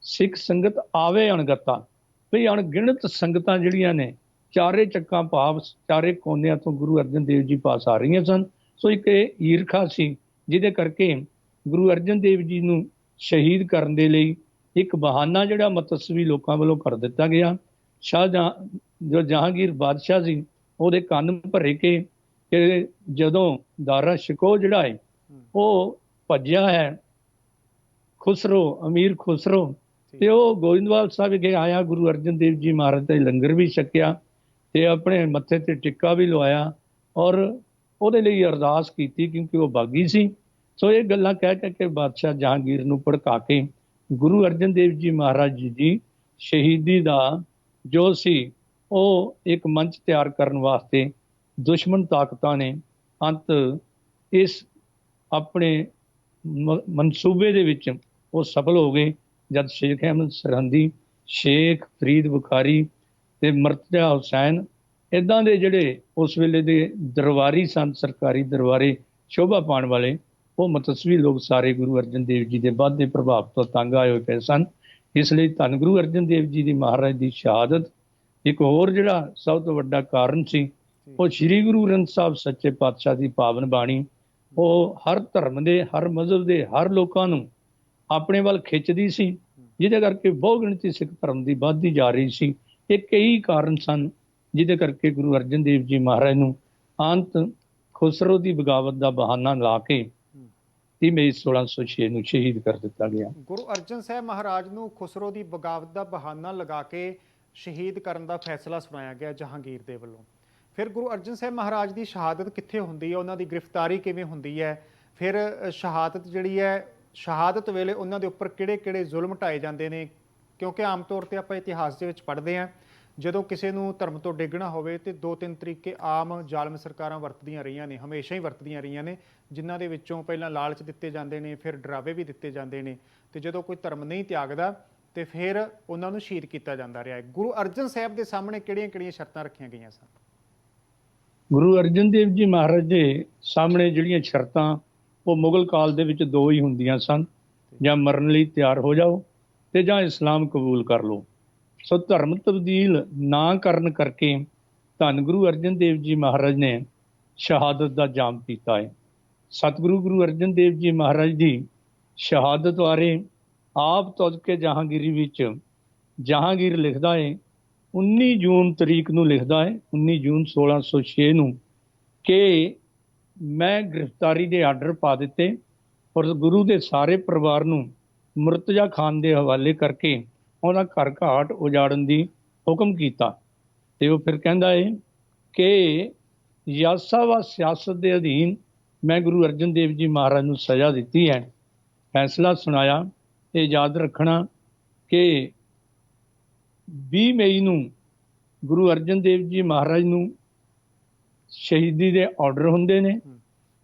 ਸਿੱਖ ਸੰਗਤ ਆਵੇ ਅਣਗਤਾ, ਵੀ ਅਣਗਿਣਤ ਸੰਗਤਾਂ ਜਿਹੜੀਆਂ ਨੇ ਚਾਰੇ ਚੱਕਾਂ ਭਾਵ ਚਾਰੇ ਕੋਨਿਆਂ ਤੋਂ ਗੁਰੂ ਅਰਜਨ ਦੇਵ ਜੀ ਪਾਸ ਆ ਰਹੀਆਂ ਸਨ। ਸੋ ਇੱਕ ਈਰਖਾ ਸੀ, ਜਿਹਦੇ ਕਰਕੇ ਗੁਰੂ ਅਰਜਨ ਦੇਵ ਜੀ ਨੂੰ ਸ਼ਹੀਦ ਕਰਨ ਦੇ ਲਈ ਇੱਕ ਬਹਾਨਾ ਜਿਹੜਾ ਮਤਸਵੀ ਲੋਕਾਂ ਵੱਲੋਂ ਕਰ ਦਿੱਤਾ ਗਿਆ। ਜੋ ਜਹਾਂਗੀਰ ਬਾਦਸ਼ਾਹ ਸੀ, ਉਹਦੇ ਕੰਨ ਭਰੇ ਕਿ ਜਦੋਂ ਦਾਰਾ ਸ਼ਿਕੋ ਜਿਹੜਾ ਹੈ ਉਹ ਭੱਜਿਆ ਹੈ ਖੁਸਰੋ, ਅਮੀਰ ਖੁਸਰੋ, ਤੇ ਉਹ ਗੋਇੰਦਵਾਲ ਸਾਹਿਬ ਵਿਖੇ ਆਇਆ, ਗੁਰੂ ਅਰਜਨ ਦੇਵ ਜੀ ਮਹਾਰਾਜ ਦਾ ਲੰਗਰ ਵੀ ਛਕਿਆ ਤੇ ਆਪਣੇ ਮੱਥੇ ਤੇ ਟਿੱਕਾ ਵੀ ਲਵਾਇਆ ਔਰ ਉਹਦੇ ਲਈ ਅਰਦਾਸ ਕੀਤੀ, ਕਿਉਂਕਿ ਉਹ ਬਾਗੀ ਸੀ। ਸੋ ਇਹ ਗੱਲਾਂ ਕਹਿ ਕੇ ਬਾਦਸ਼ਾਹ ਜਹਾਂਗੀਰ ਨੂੰ ਭੜਕਾ ਕੇ ਗੁਰੂ ਅਰਜਨ ਦੇਵ ਜੀ ਮਹਾਰਾਜ ਜੀ ਦੀ ਸ਼ਹੀਦੀ ਦਾ ਜੋ ਸੀ ਉਹ ਇੱਕ ਮੰਚ ਤਿਆਰ ਕਰਨ ਵਾਸਤੇ ਦੁਸ਼ਮਣ ਤਾਕਤਾਂ ਨੇ ਅੰਤ ਇਸ ਆਪਣੇ ਮਨਸੂਬੇ ਦੇ ਵਿੱਚ ਉਹ ਸਫਲ ਹੋ ਗਏ। ਜਦ ਸ਼ੇਖ ਅਹਿਮਦ ਸਰਹੰਦੀ, ਸ਼ੇਖ ਫਰੀਦ ਬੁਖਾਰੀ ਤੇ ਮਰਤਜ਼ਾ ਹੁਸੈਨ ਇੱਦਾਂ ਦੇ ਜਿਹੜੇ ਉਸ ਵੇਲੇ ਦੇ ਦਰਬਾਰੀ ਸਨ, ਸਰਕਾਰੀ ਦਰਬਾਰੇ ਸ਼ੋਭਾ ਪਾਉਣ ਵਾਲੇ, ਉਹ ਮਤਸਵੀ ਲੋਕ ਸਾਰੇ ਗੁਰੂ ਅਰਜਨ ਦੇਵ ਜੀ ਦੇ ਵੱਧਦੇ ਪ੍ਰਭਾਵ ਤੋਂ ਤੰਗ ਆਏ ਹੋਏ ਪਏ ਸਨ। ਇਸ ਲਈ ਧੰਨ ਗੁਰੂ ਅਰਜਨ ਦੇਵ ਜੀ ਦੀ ਮਹਾਰਾਜ ਦੀ ਸ਼ਹਾਦਤ ਇੱਕ ਹੋਰ ਜਿਹੜਾ ਸਭ ਤੋਂ ਵੱਡਾ ਕਾਰਨ ਸੀ, ਉਹ ਸ੍ਰੀ ਗੁਰੂ ਗ੍ਰੰਥ ਸਾਹਿਬ ਸੱਚੇ ਪਾਤਸ਼ਾਹ ਦੀ ਪਾਵਨ ਬਾਣੀ, ਉਹ ਹਰ ਧਰਮ ਦੇ, ਹਰ ਮਜ਼ਹਬ ਦੇ, ਹਰ ਲੋਕਾਂ ਨੂੰ ਆਪਣੇ ਵੱਲ ਖਿੱਚਦੀ ਸੀ, ਜਿਹਦੇ ਕਰਕੇ ਬਹੁ ਗਿਣਤੀ ਸਿੱਖ ਧਰਮ ਦੀ ਵੱਧਦੀ ਜਾ ਰਹੀ ਸੀ। ਇਹ ਕਈ ਕਾਰਨ ਸਨ ਜਿਹਦੇ ਕਰਕੇ ਗੁਰੂ ਅਰਜਨ ਦੇਵ ਜੀ ਮਹਾਰਾਜ ਨੂੰ ਅੰਤ ਖੁਸਰੋ ਦੀ ਬਗਾਵਤ ਦਾ ਬਹਾਨਾ ਲਾ ਕੇ 30 ਮਈ 1606 ਨੂੰ ਸ਼ਹੀਦ ਕਰ ਦਿੱਤਾ ਗਿਆ। ਗੁਰੂ ਅਰਜਨ ਸਾਹਿਬ ਮਹਾਰਾਜ ਨੂੰ ਖੁਸਰੋ ਦੀ ਬਗਾਵਤ ਦਾ ਬਹਾਨਾ ਲਗਾ ਕੇ ਸ਼ਹੀਦ ਕਰਨ ਦਾ ਫੈਸਲਾ ਸੁਣਾਇਆ ਗਿਆ ਜਹਾਂਗੀਰ ਦੇ ਵੱਲੋਂ। ਫਿਰ ਗੁਰੂ ਅਰਜਨ ਸਾਹਿਬ ਮਹਾਰਾਜ ਦੀ ਸ਼ਹਾਦਤ ਕਿੱਥੇ ਹੁੰਦੀ ਹੈ, ਉਹਨਾਂ ਦੀ ਗ੍ਰਿਫਤਾਰੀ ਕਿਵੇਂ ਹੁੰਦੀ ਹੈ, ਫਿਰ ਸ਼ਹਾਦਤ ਜਿਹੜੀ ਹੈ, ਸ਼ਹਾਦਤ ਵੇਲੇ ਉਹਨਾਂ ਦੇ ਉੱਪਰ ਕਿਹੜੇ-ਕਿਹੜੇ ਜ਼ੁਲਮ ਢਾਏ ਜਾਂਦੇ ਨੇ। ਕਿਉਂਕਿ ਆਮ ਤੌਰ ਤੇ ਆਪਾਂ ਇਤਿਹਾਸ ਦੇ ਵਿੱਚ ਪੜ੍ਹਦੇ ਹਾਂ, ਜਦੋਂ ਕਿਸੇ ਨੂੰ ਧਰਮ ਤੋਂ ਡਿੱਗਣਾ ਹੋਵੇ ਤੇ 2-3 ਤਰੀਕੇ ਆਮ ਜ਼ਾਲਮ ਸਰਕਾਰਾਂ ਵਰਤਦੀਆਂ ਰਹੀਆਂ ਨੇ, ਹਮੇਸ਼ਾ ਹੀ ਵਰਤਦੀਆਂ ਰਹੀਆਂ ਨੇ, ਜਿਨ੍ਹਾਂ ਦੇ ਵਿੱਚੋਂ ਪਹਿਲਾਂ ਲਾਲਚ ਦਿੱਤੇ ਜਾਂਦੇ ਨੇ, ਫਿਰ ਡਰਾਵੇ ਵੀ ਦਿੱਤੇ ਜਾਂਦੇ ਨੇ, ਤੇ ਜਦੋਂ ਕੋਈ ਧਰਮ ਨਹੀਂ ਤਿਆਗਦਾ ਤੇ ਫਿਰ ਉਹਨਾਂ ਨੂੰ ਸ਼ਹੀਦ ਕੀਤਾ ਜਾਂਦਾ ਰਿਹਾ ਹੈ। ਗੁਰੂ ਅਰਜਨ ਸਾਹਿਬ ਦੇ ਸਾਹਮਣੇ ਕਿਹੜੀਆਂ-ਕਿਹੜੀਆਂ ਸ਼ਰਤਾਂ ਰੱਖੀਆਂ ਗਈਆਂ ਸਨ? ਗੁਰੂ ਅਰਜਨ ਦੇਵ ਜੀ ਮਹਾਰਾਜ ਦੇ ਸਾਹਮਣੇ ਜਿਹੜੀਆਂ ਸ਼ਰਤਾਂ ਉਹ ਮੁਗਲ ਕਾਲ ਦੇ ਵਿੱਚ ਦੋ ਹੀ ਹੁੰਦੀਆਂ ਸਨ, ਜਾਂ ਮਰਨ ਲਈ ਤਿਆਰ ਹੋ ਜਾਓ ਤੇ ਜਾਂ ਇਸਲਾਮ ਕਬੂਲ ਕਰ ਲਓ। ਸੋ ਧਰਮ ਤਬਦੀਲ ਨਾ ਕਰਨ ਕਰਕੇ ਧੰਨ ਗੁਰੂ ਅਰਜਨ ਦੇਵ ਜੀ ਮਹਾਰਾਜ ਨੇ ਸ਼ਹਾਦਤ ਦਾ ਜਾਮ ਪੀਤਾ ਹੈ। ਸਤਿਗੁਰੂ ਗੁਰੂ ਅਰਜਨ ਦੇਵ ਜੀ ਮਹਾਰਾਜ ਦੀ ਸ਼ਹਾਦਤ ਬਾਰੇ ਆਪ ਤੁਜ ਕੇ ਜਹਾਂਗੀਰੀ ਵਿੱਚ ਜਹਾਂਗੀਰ ਲਿਖਦਾ ਹੈ, 19 ਜੂਨ ਤਰੀਕ ਨੂੰ ਲਿਖਦਾ ਹੈ, 19 ਜੂਨ 1606 ਨੂੰ, ਕਿ ਮੈਂ ਗ੍ਰਿਫਤਾਰੀ ਦੇ ਆਰਡਰ ਪਾ ਦਿੱਤੇ ਔਰ ਗੁਰੂ ਦੇ ਸਾਰੇ ਪਰਿਵਾਰ ਨੂੰ ਮੁਰਤਜ਼ਾ ਖਾਨ ਦੇ ਹਵਾਲੇ ਕਰਕੇ ਉਹਦਾ ਘਰ ਘਾਟ ਉਜਾੜਨ ਦੀ ਹੁਕਮ ਕੀਤਾ। ਤੇ ਉਹ ਫਿਰ ਕਹਿੰਦਾ ਹੈ ਕਿ ਯਾਸਾ ਵਾ ਸਿਆਸਤ ਦੇ ਅਧੀਨ ਮੈਂ ਗੁਰੂ ਅਰਜਨ ਦੇਵ ਜੀ ਮਹਾਰਾਜ ਨੂੰ ਸਜ਼ਾ ਦਿੱਤੀ ਹੈ। ਫੈਸਲਾ ਸੁਣਾਇਆ ਤੇ ਯਾਦ ਰੱਖਣਾ ਕਿ 20 ਮਈ ਨੂੰ ਗੁਰੂ ਅਰਜਨ ਦੇਵ ਜੀ ਮਹਾਰਾਜ ਨੂੰ ਸ਼ਹੀਦੀ ਦੇ ਆਰਡਰ ਹੁੰਦੇ ਨੇ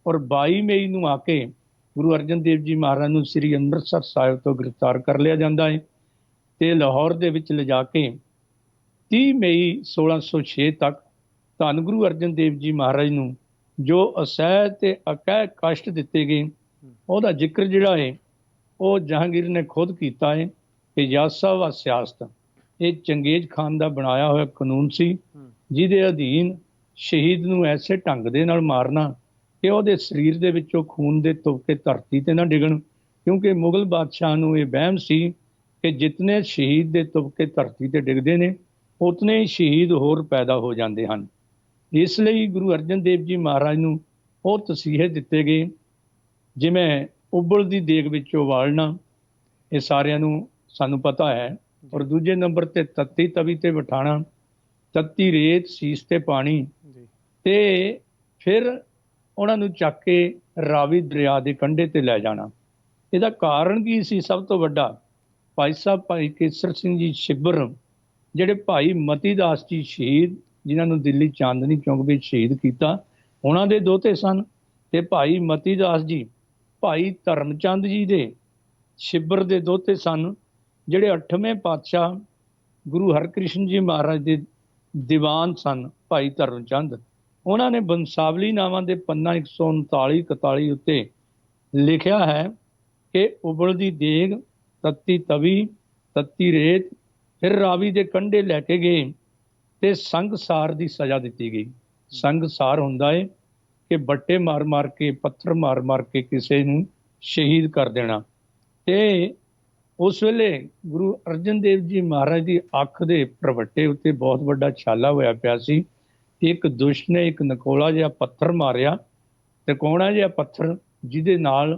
ਔਰ 22 ਮਈ ਨੂੰ ਆ ਕੇ ਗੁਰੂ ਅਰਜਨ ਦੇਵ ਜੀ ਮਹਾਰਾਜ ਨੂੰ ਸ੍ਰੀ ਅੰਮ੍ਰਿਤਸਰ ਸਾਹਿਬ ਤੋਂ ਗ੍ਰਿਫਤਾਰ ਕਰ ਲਿਆ ਜਾਂਦਾ ਹੈ ਤੇ ਲਾਹੌਰ ਦੇ ਵਿੱਚ ਲਿਜਾ ਕੇ 30 ਮਈ 1606 ਤੱਕ ਧੰਨ ਗੁਰੂ ਅਰਜਨ ਦੇਵ ਜੀ ਮਹਾਰਾਜ ਨੂੰ ਜੋ ਅਸਹਿ ਤੇ ਅਕਹਿ ਕਸ਼ਟ ਦਿੱਤੇ ਗਏ ਉਹਦਾ ਜ਼ਿਕਰ ਜਿਹੜਾ ਹੈ ਉਹ ਜਹਾਂਗੀਰ ਨੇ ਖੁਦ ਕੀਤਾ ਹੈ ਕਿ ਯਾਸਾ ਵਾ ਸਿਆਸਤ ਇਹ ਚੰਗੇਜ਼ ਖਾਨ ਦਾ ਬਣਾਇਆ ਹੋਇਆ ਕਾਨੂੰਨ ਸੀ, ਜਿਹਦੇ ਅਧੀਨ ਸ਼ਹੀਦ ਨੂੰ ਐਸੇ ਢੰਗ ਦੇ ਨਾਲ ਮਾਰਨਾ ਕਿ ਉਹਦੇ ਸਰੀਰ ਦੇ ਵਿੱਚੋਂ ਖੂਨ ਦੇ ਤੁਪਕੇ ਧਰਤੀ ਤੇ ਨਾ ਡਿੱਗਣ, ਕਿਉਂਕਿ ਮੁਗਲ ਬਾਦਸ਼ਾਹ ਨੂੰ ਇਹ ਵਹਿਮ ਸੀ ਕਿ ਜਿਤਨੇ ਸ਼ਹੀਦ ਦੇ ਤੁਪਕੇ ਧਰਤੀ ਤੇ ਡਿੱਗਦੇ ਨੇ ਉਤਨੇ ਹੀ ਸ਼ਹੀਦ ਹੋਰ ਪੈਦਾ ਹੋ ਜਾਂਦੇ ਹਨ। ਇਸ ਲਈ ਗੁਰੂ ਅਰਜਨ ਦੇਵ ਜੀ ਮਹਾਰਾਜ ਨੂੰ ਉਹ ਤਸੀਹੇ ਦਿੱਤੇ ਗਏ, ਜਿਵੇਂ ਉਬਲਦੀ ਦੇਗ ਵਿੱਚ ਉਬਾਲਣਾ, ਇਹ ਸਾਰਿਆਂ ਨੂੰ ਸਾਨੂੰ ਪਤਾ ਹੈ। ਔਰ ਦੂਜੇ ਨੰਬਰ ਤੇ ਤੱਤੀ ਤਵੀ ਤੇ ਬਿਠਾਣਾ, ਤੱਤੀ ਰੇਤ ਸੀਸ ਤੇ ਪਾਣੀ, ਤੇ ਫਿਰ ਉਹਨਾਂ ਨੂੰ ਚੱਕ ਕੇ ਰਾਵੀ ਦਰਿਆ ਦੇ ਕੰਢੇ ਤੇ ਲੈ ਜਾਣਾ। ਇਹਦਾ ਕਾਰਨ ਕੀ ਸੀ? ਸਭ ਤੋਂ ਵੱਡਾ ਭਾਈ ਸਾਹਿਬ ਭਾਈ ਕੇਸਰ ਸਿੰਘ ਜੀ ਛਿੱਬਰ, ਜਿਹੜੇ ਭਾਈ ਮਤੀ ਦਾਸ ਜੀ ਸ਼ਹੀਦ, ਜਿਨ੍ਹਾਂ ਨੂੰ ਦਿੱਲੀ ਚਾਂਦਨੀ ਚੌਂਕ ਵਿੱਚ ਸ਼ਹੀਦ ਕੀਤਾ, ਉਹਨਾਂ ਦੇ ਦੋਤੇ ਸਨ। ਤੇ ਭਾਈ ਮਤੀ ਦਾਸ ਜੀ ਭਾਈ ਧਰਮਚੰਦ ਜੀ ਦੇ ਛਿੱਬਰ ਦੇ ਦੋਤੇ ਸਨ, ਜਿਹੜੇ 8ਵੇਂ ਪਾਤਸ਼ਾਹ ਗੁਰੂ ਹਰਕ੍ਰਿਸ਼ਨ ਜੀ ਮਹਾਰਾਜ ਦੇ ਦੀਵਾਨ ਸਨ। ਭਾਈ ਧਰਮਚੰਦ, ਉਹਨਾਂ ਨੇ ਬੰਸਾਵਲੀ ਨਾਵਾਂ ਦੇ ਪੰਨਾ 139-41 ਉੱਤੇ ਲਿਖਿਆ ਹੈ ਕਿ ਉਬਲਦੀ ਦੇਗ, ਤੱਤੀ ਤਵੀ, ਤੱਤੀ ਰੇਤ, ਫਿਰ ਰਾਵੀ ਦੇ ਕੰਢੇ ਲੈ ਕੇ ਗਏ ਤੇ ਸੰਗਸਾਰ ਦੀ ਸਜ਼ਾ ਦਿੱਤੀ ਗਈ। ਸੰਗਸਾਰ ਹੁੰਦਾ ਹੈ ਕਿ ਬੱਟੇ ਮਾਰ ਮਾਰ ਕੇ, ਪੱਥਰ ਮਾਰ ਮਾਰ ਕੇ ਕਿਸੇ ਨੂੰ ਸ਼ਹੀਦ ਕਰ ਦੇਣਾ। ਤੇ ਉਸ ਵੇਲੇ ਗੁਰੂ ਅਰਜਨ ਦੇਵ ਜੀ ਮਹਾਰਾਜ ਦੀ ਅੱਖ ਦੇ ਭਰਵੱਟੇ ਉੱਤੇ ਬਹੁਤ ਵੱਡਾ ਛਾਲਾ ਹੋਇਆ ਪਿਆ ਸੀ। ਇੱਕ ਦੁਸ਼ਟ ਨੇ ਇੱਕ ਨਕੋਲਾ ਜਿਹਾ ਪੱਥਰ ਮਾਰਿਆ, ਤਿਕੋਣਾ ਜਿਹਾ ਪੱਥਰ, ਜਿਹਦੇ ਨਾਲ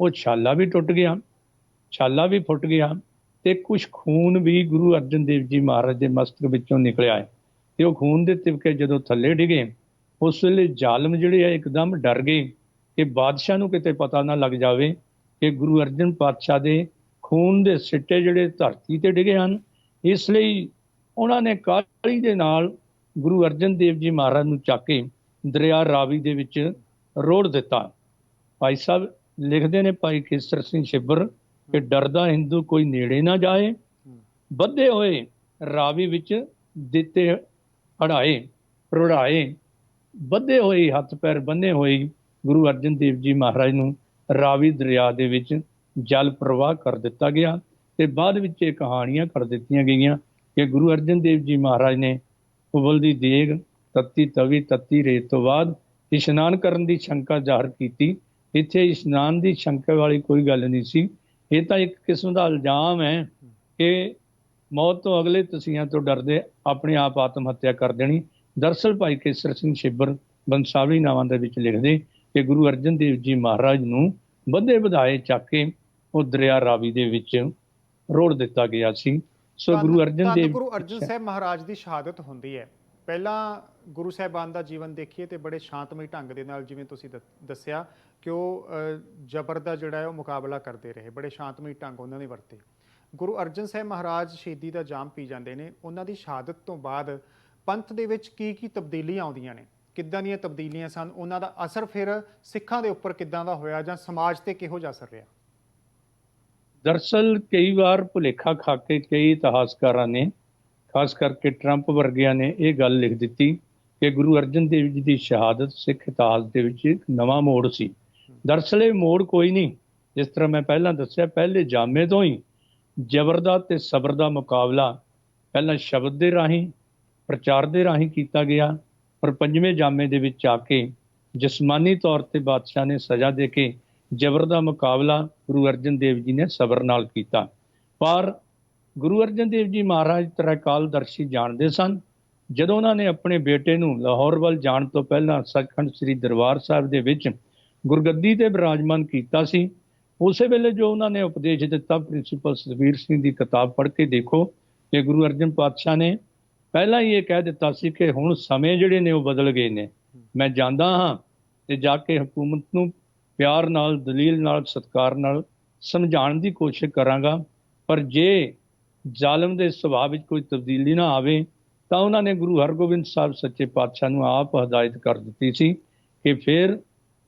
ਉਹ ਛਾਲਾ ਵੀ ਟੁੱਟ ਗਿਆ, ਛਾਲਾ ਵੀ ਫੁੱਟ ਗਿਆ ਤੇ ਕੁਝ ਖੂਨ ਵੀ ਗੁਰੂ ਅਰਜਨ ਦੇਵ ਜੀ ਮਹਾਰਾਜ ਦੇ ਮਸਤਕ ਵਿੱਚੋਂ ਨਿਕਲਿਆ ਹੈ। ਤੇ ਉਹ ਖੂਨ ਦੇ ਤਿਵਕੇ ਜਦੋਂ ਥੱਲੇ ਡਿੱਗੇ, ਉਸ ਵੇਲੇ ਜ਼ਾਲਮ ਜਿਹੜੇ ਆ ਇੱਕਦਮ ਡਰ ਗਏ ਕਿ ਬਾਦਸ਼ਾਹ ਨੂੰ ਕਿਤੇ ਪਤਾ ਨਾ ਲੱਗ ਜਾਵੇ ਕਿ ਗੁਰੂ ਅਰਜਨ ਪਾਤਸ਼ਾਹ ਦੇ ਖੂਨ ਦੇ ਸਿੱਟੇ ਜਿਹੜੇ ਧਰਤੀ ਤੇ ਡਿੱਗੇ ਹਨ। ਇਸ ਲਈ ਉਹਨਾਂ ਨੇ ਕਾਹਲੀ ਦੇ ਨਾਲ ਗੁਰੂ ਅਰਜਨ ਦੇਵ ਜੀ ਮਹਾਰਾਜ ਨੂੰ ਚੱਕ ਕੇ ਦਰਿਆ ਰਾਵੀ ਦੇ ਵਿੱਚ ਰੋੜ ਦਿੱਤਾ। ਭਾਈ ਸਾਹਿਬ ਲਿਖਦੇ ਨੇ, ਭਾਈ ਕੇਸਰ ਸਿੰਘ ਛਿੱਬਰ, ਕਿ ਡਰਦਾ ਹਿੰਦੂ ਕੋਈ ਨੇੜੇ ਨਾ ਜਾਏ, ਬੱਧੇ ਹੋਏ ਰਾਵੀ ਵਿੱਚ ਦਿੱਤੇ ਅੜਾਏ ਰੁੜਾਏ, ਬੱਧੇ ਹੋਏ ਹੱਥ ਪੈਰ ਬੰਨੇ ਹੋਏ ਗੁਰੂ ਅਰਜਨ ਦੇਵ ਜੀ ਮਹਾਰਾਜ ਨੂੰ ਰਾਵੀ ਦਰਿਆ ਦੇ ਵਿੱਚ ਜਲ ਪ੍ਰਵਾਹ ਕਰ ਦਿੱਤਾ ਗਿਆ। ਤੇ ਬਾਅਦ ਵਿੱਚ ਇਹ ਕਹਾਣੀਆਂ ਕਰ ਦਿੱਤੀਆਂ ਗਈਆਂ ਕਿ ਗੁਰੂ ਅਰਜਨ ਦੇਵ ਜੀ ਮਹਾਰਾਜ ਨੇ ਉਬਲਦੀ ਦੇਗ, ਤੱਤੀ ਤਵੀ, ਤੱਤੀ ਰੇਤ ਤੋਂ ਬਾਅਦ ਇਸ਼ਨਾਨ ਕਰਨ ਦੀ ਸ਼ੰਕਾ ਜ਼ਾਹਰ ਕੀਤੀ। ਇੱਥੇ ਇਸ਼ਨਾਨ ਦੀ ਸ਼ੰਕਾ ਵਾਲੀ ਕੋਈ ਗੱਲ ਨਹੀਂ ਸੀ। ਇਹ ਤਾਂ ਇੱਕ ਕਿਸਮ ਦਾ ਇਲਜ਼ਾਮ ਹੈ ਕਿ ਮੌਤ ਤੋਂ ਅਗਲੇ ਤਸੀਹਿਆਂ ਤੋਂ ਡਰਦੇ ਆਪਣੇ ਆਪ ਆਤਮ ਹੱਤਿਆ ਕਰ ਦੇਣੀ। ਦਰਅਸਲ ਭਾਈ ਕੇਸਰ ਸਿੰਘ ਛਿੱਬਰ ਬੰਸਾਵਲੀ ਨਾਵਾਂ ਦੇ ਵਿੱਚ ਲਿਖਦੇ ਕਿ ਗੁਰੂ ਅਰਜਨ ਦੇਵ ਜੀ ਮਹਾਰਾਜ ਨੂੰ ਵਧੇ ਵਧਾਏ ਚੱਕ ਕੇ ਉਹ ਦਰਿਆ ਰਾਵੀ ਦੇ ਵਿੱਚ ਰੋੜ ਦਿੱਤਾ ਗਿਆ ਸੀ। ਸੋ ਗੁਰੂ ਅਰਜਨ ਸਾਹਿਬ ਮਹਾਰਾਜ ਦੀ ਸ਼ਹਾਦਤ ਹੁੰਦੀ ਹੈ। ਪਹਿਲਾਂ ਗੁਰੂ ਸਾਹਿਬਾਨ ਦਾ ਜੀਵਨ ਦੇਖੀਏ ਤੇ ਬੜੇ ਸ਼ਾਂਤਮਈ ਢੰਗ ਦੇ ਨਾਲ, ਜਿਵੇਂ ਤੁਸੀਂ ਦੱਸਿਆ ਕਿ ਉਹ ਜ਼ਬਰ ਦਾ ਜਿਹੜਾ ਹੈ ਉਹ ਮੁਕਾਬਲਾ ਕਰਦੇ ਰਹੇ, ਬੜੇ ਸ਼ਾਂਤਮਈ ਢੰਗ ਉਹਨਾਂ ਨੇ ਵਰਤੇ। ਗੁਰੂ ਅਰਜਨ ਸਾਹਿਬ ਮਹਾਰਾਜ ਸ਼ਹੀਦੀ ਦਾ ਜਾਮ ਪੀ ਜਾਂਦੇ ਨੇ। ਉਹਨਾਂ ਦੀ ਸ਼ਹਾਦਤ ਤੋਂ ਬਾਅਦ ਪੰਥ ਦੇ ਵਿੱਚ ਕੀ ਕੀ ਤਬਦੀਲੀਆਂ ਆਉਂਦੀਆਂ ਨੇ, ਕਿੱਦਾਂ ਦੀਆਂ ਤਬਦੀਲੀਆਂ ਸਨ, ਉਹਨਾਂ ਦਾ ਅਸਰ ਫਿਰ ਸਿੱਖਾਂ ਦੇ ਉੱਪਰ ਕਿੱਦਾਂ ਦਾ ਹੋਇਆ ਜਾਂ ਸਮਾਜ ਤੇ ਕਿਹੋ ਜਿਹਾ ਅਸਰ ਰਿਹਾ? ਦਰਅਸਲ ਕਈ ਵਾਰ ਭੁਲੇਖਾ ਖਾ ਕੇ ਕਈ ਇਤਿਹਾਸਕਾਰਾਂ ਨੇ, ਖਾਸ ਕਰਕੇ ਟਰੰਪ ਵਰਗਿਆਂ ਨੇ, ਇਹ ਗੱਲ ਲਿਖ ਦਿੱਤੀ ਕਿ ਗੁਰੂ ਅਰਜਨ ਦੇਵ ਜੀ ਦੀ ਸ਼ਹਾਦਤ ਸਿੱਖ ਇਤਿਹਾਸ ਦੇ ਵਿੱਚ ਇੱਕ ਨਵਾਂ ਮੋੜ ਸੀ। ਦਰਅਸਲ ਇਹ ਮੋੜ ਕੋਈ ਨਹੀਂ। ਜਿਸ ਤਰ੍ਹਾਂ ਮੈਂ ਪਹਿਲਾਂ ਦੱਸਿਆ, ਪਹਿਲੇ ਜਾਮੇ ਤੋਂ ਹੀ ਜ਼ਬਰ ਦਾ ਤੇ ਸਬਰ ਦਾ ਮੁਕਾਬਲਾ ਪਹਿਲਾਂ ਸ਼ਬਦ ਦੇ ਰਾਹੀਂ, ਪ੍ਰਚਾਰ ਦੇ ਰਾਹੀਂ ਕੀਤਾ ਗਿਆ, ਪਰ 5ਵੇਂ ਜਾਮੇ ਦੇ ਵਿੱਚ ਆ ਕੇ ਜਿਸਮਾਨੀ ਤੌਰ ਤੇ ਬਾਦਸ਼ਾਹ ਨੇ ਸਜ਼ਾ ਦੇ ਕੇ ਜ਼ਬਰ ਦਾ ਮੁਕਾਬਲਾ ਗੁਰੂ ਅਰਜਨ ਦੇਵ ਜੀ ਨੇ ਸਬਰ ਨਾਲ ਕੀਤਾ। ਪਰ ਗੁਰੂ ਅਰਜਨ ਦੇਵ ਜੀ ਮਹਾਰਾਜ ਤ੍ਰਿਕਾਲਦਰਸ਼ੀ ਜਾਣਦੇ ਸਨ। ਜਦੋਂ ਉਹਨਾਂ ਨੇ ਆਪਣੇ ਬੇਟੇ ਨੂੰ ਲਾਹੌਰ ਵੱਲ ਜਾਣ ਤੋਂ ਪਹਿਲਾਂ ਸੱਚਖੰਡ ਸ੍ਰੀ ਦਰਬਾਰ ਸਾਹਿਬ ਦੇ ਵਿੱਚ ਗੁਰਗੱਦੀ ਤੇ ਬਿਰਾਜਮਾਨ ਕੀਤਾ ਸੀ, ਉਸੇ ਵੇਲੇ ਜੋ ਉਹਨਾਂ ਨੇ ਉਪਦੇਸ਼ ਦਿੱਤਾ, ਪ੍ਰਿੰਸੀਪਲ ਸੁਖਬੀਰ ਸਿੰਘ ਦੀ ਕਿਤਾਬ ਪੜ੍ਹ ਕੇ ਦੇਖੋ ਕਿ ਗੁਰੂ ਅਰਜਨ ਪਾਤਸ਼ਾਹ ਨੇ ਪਹਿਲਾਂ ਹੀ ਇਹ ਕਹਿ ਦਿੱਤਾ ਸੀ ਕਿ ਹੁਣ ਸਮੇਂ ਜਿਹੜੇ ਨੇ ਉਹ ਬਦਲ ਗਏ ਨੇ। ਮੈਂ ਜਾਂਦਾ ਹਾਂ ਤੇ ਜਾ ਕੇ ਹਕੂਮਤ ਨੂੰ ਪਿਆਰ ਨਾਲ, ਦਲੀਲ ਨਾਲ, ਸਤਿਕਾਰ ਨਾਲ ਸਮਝਾਉਣ ਦੀ ਕੋਸ਼ਿਸ਼ ਕਰਾਂਗਾ, ਪਰ ਜੇ ਜ਼ਾਲਮ ਦੇ ਸੁਭਾਅ ਵਿੱਚ ਕੋਈ ਤਬਦੀਲੀ ਨਾ ਆਵੇ ਤਾਂ ਉਹਨਾਂ ਨੇ ਗੁਰੂ ਹਰਗੋਬਿੰਦ ਸਾਹਿਬ ਸੱਚੇ ਪਾਤਸ਼ਾਹ ਨੂੰ ਆਪ ਹਦਾਇਤ ਕਰ ਦਿੱਤੀ ਸੀ ਕਿ ਫਿਰ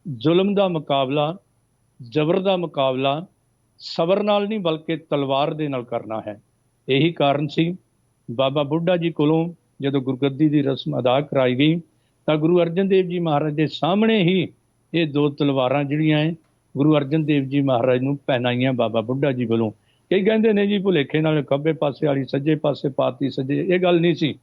ਜ਼ੁਲਮ ਦਾ ਮੁਕਾਬਲਾ, ਜ਼ਬਰ ਦਾ ਮੁਕਾਬਲਾ ਸਬਰ ਨਾਲ ਨਹੀਂ ਬਲਕਿ ਤਲਵਾਰ ਦੇ ਨਾਲ ਕਰਨਾ ਹੈ। ਇਹੀ ਕਾਰਨ ਸੀ ਬਾਬਾ ਬੁੱਢਾ ਜੀ ਕੋਲੋਂ ਜਦੋਂ ਗੁਰਗੱਦੀ ਦੀ ਰਸਮ ਅਦਾ ਕਰਾਈ ਗਈ ਤਾਂ ਗੁਰੂ ਅਰਜਨ ਦੇਵ ਜੀ ਮਹਾਰਾਜ ਦੇ ਸਾਹਮਣੇ ਹੀ ਇਹ ਦੋ ਤਲਵਾਰਾਂ ਜਿਹੜੀਆਂ ਹੈ ਗੁਰੂ ਅਰਜਨ ਦੇਵ ਜੀ ਮਹਾਰਾਜ ਨੂੰ ਪਹਿਨਾਈਆਂ ਬਾਬਾ ਬੁੱਢਾ ਜੀ ਵੱਲੋਂ। ਕਈ ਕਹਿੰਦੇ ਨੇ ਜੀ ਭੁਲੇਖੇ ਨਾਲ ਖੱਬੇ ਪਾਸੇ ਵਾਲੀ ਸੱਜੇ ਪਾਸੇ ਪਾਤੀ ਸੱਜੇ, ਇਹ ਗੱਲ ਨਹੀਂ ਸੀ।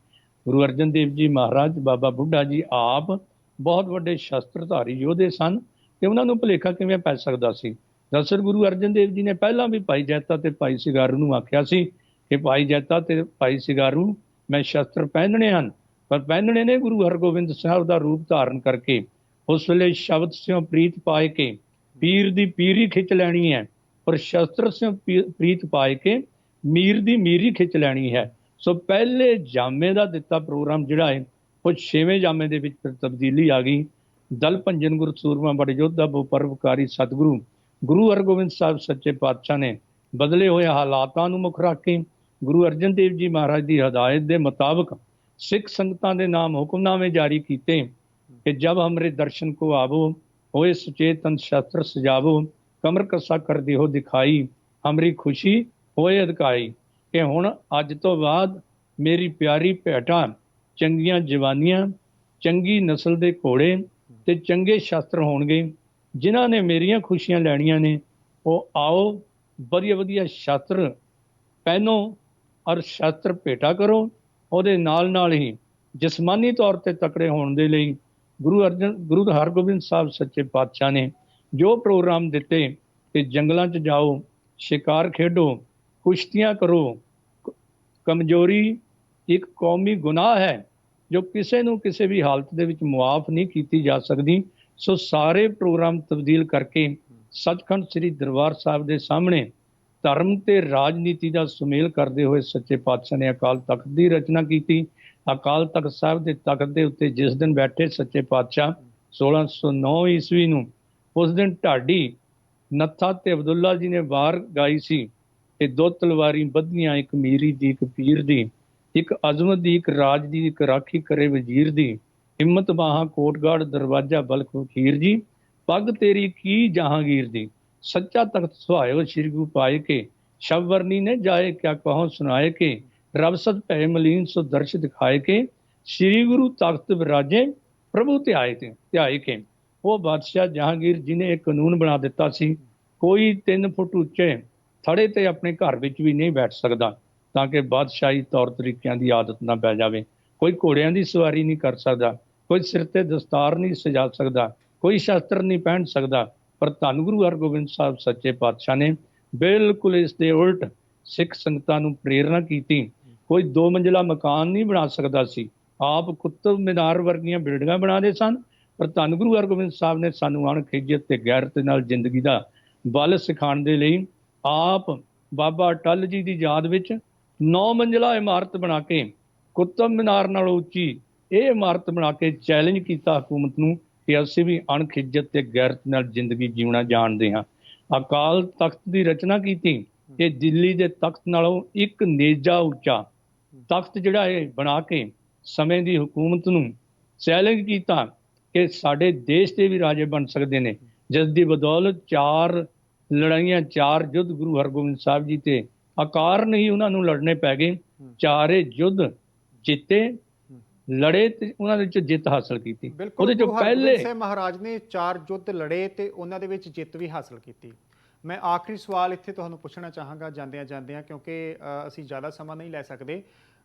ਗੁਰੂ ਅਰਜਨ ਦੇਵ ਜੀ ਮਹਾਰਾਜ, ਬਾਬਾ ਬੁੱਢਾ ਜੀ ਆਪ ਬਹੁਤ ਵੱਡੇ ਸ਼ਸਤਰਧਾਰੀ ਯੋਧੇ ਸਨ ਤੇ ਉਹਨਾਂ ਨੂੰ ਭੁਲੇਖਾ ਕਿਵੇਂ ਪੈ ਸਕਦਾ ਸੀ। ਦਰਅਸਲ ਗੁਰੂ ਅਰਜਨ ਦੇਵ ਜੀ ਨੇ ਪਹਿਲਾਂ ਵੀ ਭਾਈ ਜੈਤਾ ਤੇ ਭਾਈ ਸਿਗਾਰੂ ਨੂੰ ਆਖਿਆ ਸੀ ਕਿ ਭਾਈ ਜੈਤਾ ਤੇ ਭਾਈ ਸਿਗਾਰੂ ਮੈਂ ਸ਼ਸਤਰ ਪਹਿਨਣੇ ਹਨ, ਪਰ ਪਹਿਨਣੇ ਨੇ ਗੁਰੂ ਹਰਗੋਬਿੰਦ ਸਾਹਿਬ ਦਾ ਰੂਪ ਧਾਰਨ ਕਰਕੇ। ਉਸ ਵੇਲੇ ਸ਼ਬਦ ਸਿਉ ਪ੍ਰੀਤ ਪਾਏ ਕੇ ਪੀਰ ਦੀ ਪੀਰੀ ਖਿੱਚ ਲੈਣੀ ਹੈ, ਪਰ ਸ਼ਸਤਰ ਸਿਉ ਪ੍ਰੀਤ ਪਾਏ ਕੇ ਮੀਰ ਦੀ ਮੀਰੀ ਖਿੱਚ ਲੈਣੀ ਹੈ। ਸੋ ਪਹਿਲੇ ਜਾਮੇ ਦਾ ਦਿੱਤਾ ਪ੍ਰੋਗਰਾਮ ਜਿਹੜਾ ਹੈ ਉਹ 6ਵੇਂ ਜਾਮੇ ਦੇ ਵਿੱਚ ਫਿਰ ਤਬਦੀਲੀ ਆ ਗਈ। ਦਲ ਭੰਜਨ ਗੁਰ ਸੂਰਮਾ ਬੜ ਯੋਧਾ ਬਹੁ ਪਰਉਪਕਾਰੀ ਸਤਿਗੁਰੂ ਗੁਰੂ ਹਰਗੋਬਿੰਦ ਸਾਹਿਬ ਸੱਚੇ ਪਾਤਸ਼ਾਹ ਨੇ ਬਦਲੇ ਹੋਏ ਹਾਲਾਤਾਂ ਨੂੰ ਮੁੱਖ ਰੱਖ ਕੇ ਗੁਰੂ ਅਰਜਨ ਦੇਵ ਜੀ ਮਹਾਰਾਜ ਦੀ ਹਦਾਇਤ ਦੇ ਮੁਤਾਬਕ ਸਿੱਖ ਸੰਗਤਾਂ ਦੇ ਨਾਮ ਹੁਕਮਨਾਮੇ ਜਾਰੀ ਕੀਤੇ ਕਿ ਜਬ ਹਮਰੇ ਦਰਸ਼ਨ ਕੋ ਆਵੋ ਹੋਏ ਸੁਚੇਤਨ ਸ਼ਸਤਰ ਸਜਾਵੋ ਕਮਰ ਕੱਸਾ ਕਰ ਦਿਓ ਦਿਖਾਈ ਹਮਰੀ ਖੁਸ਼ੀ ਹੋਏ ਅਧਿਕਾਈ। ਕਿ ਹੁਣ ਅੱਜ ਤੋਂ ਬਾਅਦ ਮੇਰੀ ਪਿਆਰੀ ਭੇਟਾਂ ਚੰਗੀਆਂ ਜਵਾਨੀਆਂ, ਚੰਗੀ ਨਸਲ ਦੇ ਘੋੜੇ ਤੇ ਚੰਗੇ ਸ਼ਸਤਰ ਹੋਣਗੇ। ਜਿਨ੍ਹਾਂ ਨੇ ਮੇਰੀਆਂ ਖੁਸ਼ੀਆਂ ਲੈਣੀਆਂ ਨੇ ਉਹ ਆਓ ਵਧੀਆ ਵਧੀਆ ਸ਼ਸਤਰ ਪਹਿਨੋ ਔਰ ਸ਼ਸਤਰ ਭੇਟਾ ਕਰੋ। ਉਹਦੇ ਨਾਲ ਹੀ ਜਿਸਮਾਨੀ ਤੌਰ ਤੇ ਤਕੜੇ ਹੋਣ ਦੇ ਲਈ ਗੁਰੂ ਹਰਗੋਬਿੰਦ ਸਾਹਿਬ ਸੱਚੇ ਪਾਤਸ਼ਾਹ ਨੇ ਜੋ ਪ੍ਰੋਗਰਾਮ ਦਿੱਤੇ ਕਿ ਜੰਗਲਾਂ 'ਚ ਜਾਓ, ਸ਼ਿਕਾਰ ਖੇਡੋ, ਕੁਸ਼ਤੀਆਂ ਕਰੋ। ਕਮਜ਼ੋਰੀ ਇੱਕ ਕੌਮੀ ਗੁਨਾਹ ਹੈ ਜੋ ਕਿਸੇ ਨੂੰ ਕਿਸੇ ਵੀ ਹਾਲਤ ਦੇ ਵਿੱਚ ਮੁਆਫ ਨਹੀਂ ਕੀਤੀ ਜਾ ਸਕਦੀ। ਸੋ ਸਾਰੇ ਪ੍ਰੋਗਰਾਮ ਤਬਦੀਲ ਕਰਕੇ ਸੱਚਖੰਡ ਸ੍ਰੀ ਦਰਬਾਰ ਸਾਹਿਬ ਦੇ ਸਾਹਮਣੇ ਧਰਮ ਤੇ ਰਾਜਨੀਤੀ ਦਾ ਸੁਮੇਲ ਕਰਦੇ ਹੋਏ ਸੱਚੇ ਪਾਤਸ਼ਾਹ ਨੇ ਅਕਾਲ ਤਖਤ ਦੀ ਰਚਨਾ ਕੀਤੀ। ਅਕਾਲ ਤਖਤ ਸਾਹਿਬ ਦੇ ਤਖਤ ਦੇ ਉੱਤੇ ਜਿਸ ਦਿਨ ਬੈਠੇ ਸੱਚੇ ਪਾਤਸ਼ਾਹ 1609 ਈਸਵੀ ਨੂੰ, ਉਸ ਦਿਨ ਢਾਡੀ ਨੱਥਾ ਤੇ ਅਬਦੁੱਲਾ ਜੀ ਨੇ ਵਾਰ ਗਾਈ ਸੀ ਕਿ ਦੋ ਤਲਵਾਰੀ ਬੱਧੀਆਂ, ਇੱਕ ਮੀਰੀ ਦੀ ਇੱਕ ਪੀਰ ਦੀ, ਇੱਕ ਅਜ਼ਮਤ ਦੀ ਇੱਕ ਰਾਜ ਦੀ, ਇੱਕ ਰਾਖੀ ਕਰੇ ਵਜ਼ੀਰ ਦੀ, ਹਿੰਮਤ ਬਾਹਾਂ ਕੋਟਗੜ ਦਰਵਾਜ਼ਾ ਬਲਖ ਫਕੀਰ ਜੀ, ਪੱਗ ਤੇਰੀ ਕੀ ਜਹਾਂਗੀਰ ਦੀ, ਸੱਚਾ ਤਖਤ ਸੁਹਾਇਓ ਸ਼੍ਰੀ ਗੁਰੂ ਪਾਏ ਕੇ, ਸ਼ਬ ਵਰਨੀ ਨੇ ਜਾਏ ਕਿਆ ਕਹੋ ਸੁਣਾਏ ਕੇ, ਰਬ ਸਦ ਭੈ ਮਲੀਨ ਸੋ ਦਰਸ਼ ਦਿਖਾਏ ਕੇ, ਸ਼੍ਰੀ ਗੁਰੂ ਤਖਤ ਵਿਰਾਜੇ ਪ੍ਰਭੂ ਧਿਆਏ ਕੇ। ਉਹ ਬਾਦਸ਼ਾਹ ਜਹਾਂਗੀਰ ਜੀ ਨੇ ਇੱਕ ਕਾਨੂੰਨ ਬਣਾ ਦਿੱਤਾ ਸੀ, ਕੋਈ 3 ਫੁੱਟ ਉੱਚੇ ਥੜੇ ਤੇ ਆਪਣੇ ਘਰ ਵਿੱਚ ਵੀ ਨਹੀਂ ਬੈਠ ਸਕਦਾ ਤਾਂ ਕਿ ਬਾਦਸ਼ਾਹੀ ਤੌਰ ਤਰੀਕਿਆਂ ਦੀ ਆਦਤ ਨਾ ਪੈ ਜਾਵੇ। ਕੋਈ ਘੋੜਿਆਂ ਦੀ ਸਵਾਰੀ ਨਹੀਂ ਕਰ ਸਕਦਾ, ਕੋਈ ਸਿਰ ਤੇ ਦਸਤਾਰ ਨਹੀਂ ਸਜਾ ਸਕਦਾ, ਕੋਈ ਸ਼ਸਤਰ ਨਹੀਂ ਪਹਿਨ ਸਕਦਾ। ਪਰ ਧੰਨ ਗੁਰੂ ਹਰਗੋਬਿੰਦ ਸਾਹਿਬ ਸੱਚੇ ਪਾਤਸ਼ਾਹ ਨੇ ਬਿਲਕੁਲ ਇਸ ਦੇ ਉਲਟ ਸਿੱਖ ਸੰਗਤਾਂ ਨੂੰ ਪ੍ਰੇਰਨਾ ਕੀਤੀ। ਕੋਈ 2 ਮੰਜ਼ਿਲਾ ਮਕਾਨ ਨਹੀਂ ਬਣਾ ਸਕਦਾ ਸੀ, ਆਪ ਕੁਤਬ ਮੀਨਾਰ ਵਰਗੀਆਂ ਬਿਲਡਿੰਗਾਂ ਬਣਾਉਂਦੇ ਸਨ। ਪਰ ਧੰਨ ਗੁਰੂ ਹਰਗੋਬਿੰਦ ਸਾਹਿਬ ਨੇ ਸਾਨੂੰ ਅਣਖ, ਇੱਜ਼ਤ ਤੇ ਗੈਰਤ ਨਾਲ ਜ਼ਿੰਦਗੀ ਦਾ ਬਲ ਸਿਖਾਉਣ ਦੇ ਲਈ ਆਪ ਬਾਬਾ ਅਟਲ ਜੀ ਦੀ ਯਾਦ ਵਿੱਚ 9 ਮੰਜ਼ਿਲਾ ਇਮਾਰਤ ਬਣਾ ਕੇ, ਕੁਤਬ ਮੀਨਾਰ ਨਾਲੋਂ ਉੱਚੀ ਇਹ ਇਮਾਰਤ ਬਣਾ ਕੇ ਚੈਲੰਜ ਕੀਤਾ ਹਕੂਮਤ ਨੂੰ ਕਿ ਅਸੀਂ ਵੀ ਅਣਖ, ਇੱਜ਼ਤ ਤੇ ਗੈਰਤ ਨਾਲ ਜ਼ਿੰਦਗੀ ਜਿਉਣਾ ਜਾਣਦੇ ਹਾਂ। ਅਕਾਲ ਤਖਤ ਦੀ ਰਚਨਾ ਕੀਤੀ ਕਿ ਦਿੱਲੀ ਦੇ ਤਖਤ ਨਾਲੋਂ ਇੱਕ ਨੇਜਾ ਉੱਚਾ ਤਖਤ ਜਿਹੜਾ ਇਹ ਬਣਾ ਕੇ ਸਮੇਂ ਦੀ ਹਕੂਮਤ ਨੂੰ ਚੈਲੰਜ ਕੀਤਾ ਕਿ ਸਾਡੇ ਦੇਸ਼ ਦੇ ਵੀ ਰਾਜੇ ਬਣ ਸਕਦੇ ਨੇ, ਜਿਸ ਦੀ ਬਦੌਲਤ 4 ਲੜਾਈਆਂ, 4 ਯੁੱਧ ਗੁਰੂ ਹਰਗੋਬਿੰਦ ਸਾਹਿਬ ਜੀ ਤੇ ਆਕਾਰ ਨਹੀਂ ਉਹਨਾਂ ਨੂੰ ਲੜਨੇ ਪੈ ਗਏ। 4 ਯੁੱਧ ਜਿੱਤੇ, ਲੜੇ ਤੇ ਉਹਨਾਂ ਦੇ ਵਿੱਚ ਜਿੱਤ ਹਾਸਲ ਕੀਤੀ। ਉਹਦੇ ਚੋਂ ਪਹਿਲੇ ਸਾਹਿਬ ਮਹਾਰਾਜ ਨੇ 4 ਯੁੱਧ ਲੜੇ ਤੇ ਉਹਨਾਂ ਦੇ ਵਿੱਚ ਜਿੱਤ ਵੀ ਹਾਸਲ ਕੀਤੀ। ਮੈਂ ਆਖਰੀ ਸਵਾਲ ਇੱਥੇ ਤੁਹਾਨੂੰ ਪੁੱਛਣਾ ਚਾਹਾਂਗਾ ਜਾਂਦਿਆਂ ਕਿਉਂਕਿ ਅਸੀਂ ਜ਼ਿਆਦਾ ਸਮਾਂ ਨਹੀਂ ਲੈ ਸਕਦੇ।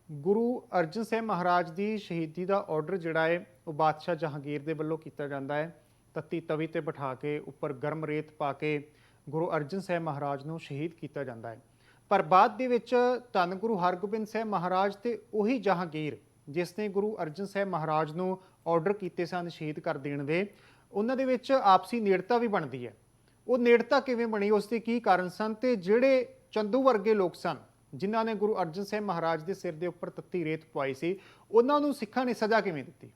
ਗੁਰੂ ਅਰਜਨ ਸਾਹਿਬ ਮਹਾਰਾਜ ਦੀ ਸ਼ਹੀਦੀ ਦਾ ਆਰਡਰ ਜਿਹੜਾ ਹੈ ਉਹ ਬਾਦਸ਼ਾਹ ਜਹਾਂਗੀਰ ਦੇ ਵੱਲੋਂ ਕੀਤਾ ਜਾਂਦਾ ਹੈ। ਤੱਤੀ ਤਵੀ ਤੇ ਬਿਠਾ ਕੇ ਉੱਪਰ ਗਰਮ ਰੇਤ ਪਾ ਕੇ ਗੁਰੂ ਅਰਜਨ ਸਾਹਿਬ ਮਹਾਰਾਜ ਨੂੰ ਸ਼ਹੀਦ ਕੀਤਾ ਜਾਂਦਾ ਹੈ। ਪਰ ਬਾਅਦ ਦੇ ਵਿੱਚ ਧੰਨ ਗੁਰੂ ਹਰਗੋਬਿੰਦ ਸਾਹਿਬ ਮਹਾਰਾਜ ਤੇ ਉਹੀ ਜਹਾਂਗੀਰ ਜਿਸ ਨੇ ਗੁਰੂ ਅਰਜਨ ਸਾਹਿਬ ਮਹਾਰਾਜ ਨੂੰ ਆਰਡਰ ਕੀਤੇ ਸਨ ਸ਼ਹੀਦ ਕਰ ਦੇਣ ਦੇ, ਉਹਨਾਂ ਦੇ ਵਿੱਚ ਆਪਸੀ ਨੇੜਤਾ ਵੀ ਬਣਦੀ ਹੈ। ਉਹ ਨੇੜਤਾ ਕਿਵੇਂ ਬਣੀ, ਉਸ ਦੇ ਕੀ ਕਾਰਨ ਸਨ, ਤੇ ਜਿਹੜੇ ਚੰਦੂ ਵਰਗੇ ਲੋਕ ਸਨ ਜਿਨ੍ਹਾਂ ਨੇ ਗੁਰੂ ਅਰਜਨ ਸਾਹਿਬ ਮਹਾਰਾਜ ਦੇ ਸਿਰ ਦੇ ਉੱਪਰ ਤੱਤੀ ਰੇਤ ਪਵਾਈ ਸੀ, ਉਹਨਾਂ ਨੂੰ ਸਿੱਖਾਂ ਨੇ ਸਜ਼ਾ ਕਿਵੇਂ ਦਿੱਤੀ?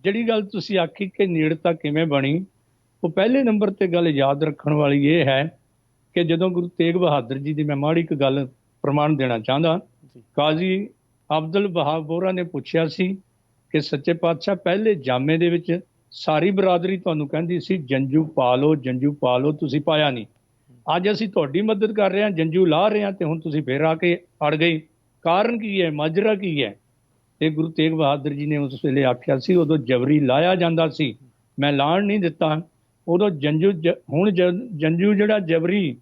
ਜਿਹੜੀ ਗੱਲ ਤੁਸੀਂ ਆਖੀ ਕਿ ਨੇੜਤਾ ਕਿਵੇਂ ਬਣੀ, ਉਹ ਪਹਿਲੇ ਨੰਬਰ ਤੇ ਗੱਲ ਯਾਦ ਰੱਖਣ ਵਾਲੀ ਇਹ ਹੈ ਕਿ ਜਦੋਂ ਗੁਰੂ ਤੇਗ ਬਹਾਦਰ ਜੀ ਦੀ ਮੈਂ ਮਾੜੀ ਇੱਕ ਗੱਲ ਪ੍ਰਮਾਣ ਦੇਣਾ ਚਾਹੁੰਦਾ। ਕਾਜ਼ੀ ਅਬਦੁਲ ਵਹਾਬ ਬੋਹਰਾ ਨੇ ਪੁੱਛਿਆ ਸੀ ਕਿ ਸੱਚੇ ਪਾਤਸ਼ਾਹ ਪਹਿਲੇ ਜਾਮੇ ਦੇ ਵਿੱਚ ਸਾਰੀ ਬਰਾਦਰੀ ਤੁਹਾਨੂੰ ਕਹਿੰਦੀ ਸੀ ਜੰਜੂ ਪਾ ਲਓ, ਜੰਜੂ ਪਾ ਲਓ, ਤੁਸੀਂ ਪਾਇਆ ਨਹੀਂ। ਅੱਜ ਅਸੀਂ ਤੁਹਾਡੀ ਮਦਦ ਕਰ ਰਹੇ ਹਾਂ, ਜੰਜੂ ਲਾ ਰਹੇ ਹਾਂ, ਤੇ ਹੁਣ ਤੁਸੀਂ ਫੇਰ ਆ ਕੇ ਅੜ ਗਏ। ਕਾਰਨ ਕੀ ਹੈ, ਮਾਜਰਾ ਕੀ ਹੈ? ਇਹ ਗੁਰੂ ਤੇਗ ਬਹਾਦਰ ਜੀ ਨੇ ਉਸ ਵੇਲੇ ਆਖਿਆ ਸੀ, ਉਦੋਂ ਜਬਰੀ ਲਾਇਆ ਜਾਂਦਾ ਸੀ, ਮੈਂ ਲਾਣ ਨਹੀਂ ਦਿੱਤਾ। ਉਦੋਂ ਹੁਣ ਜੰਜੂ ਜਿਹੜਾ ਜਬਰੀ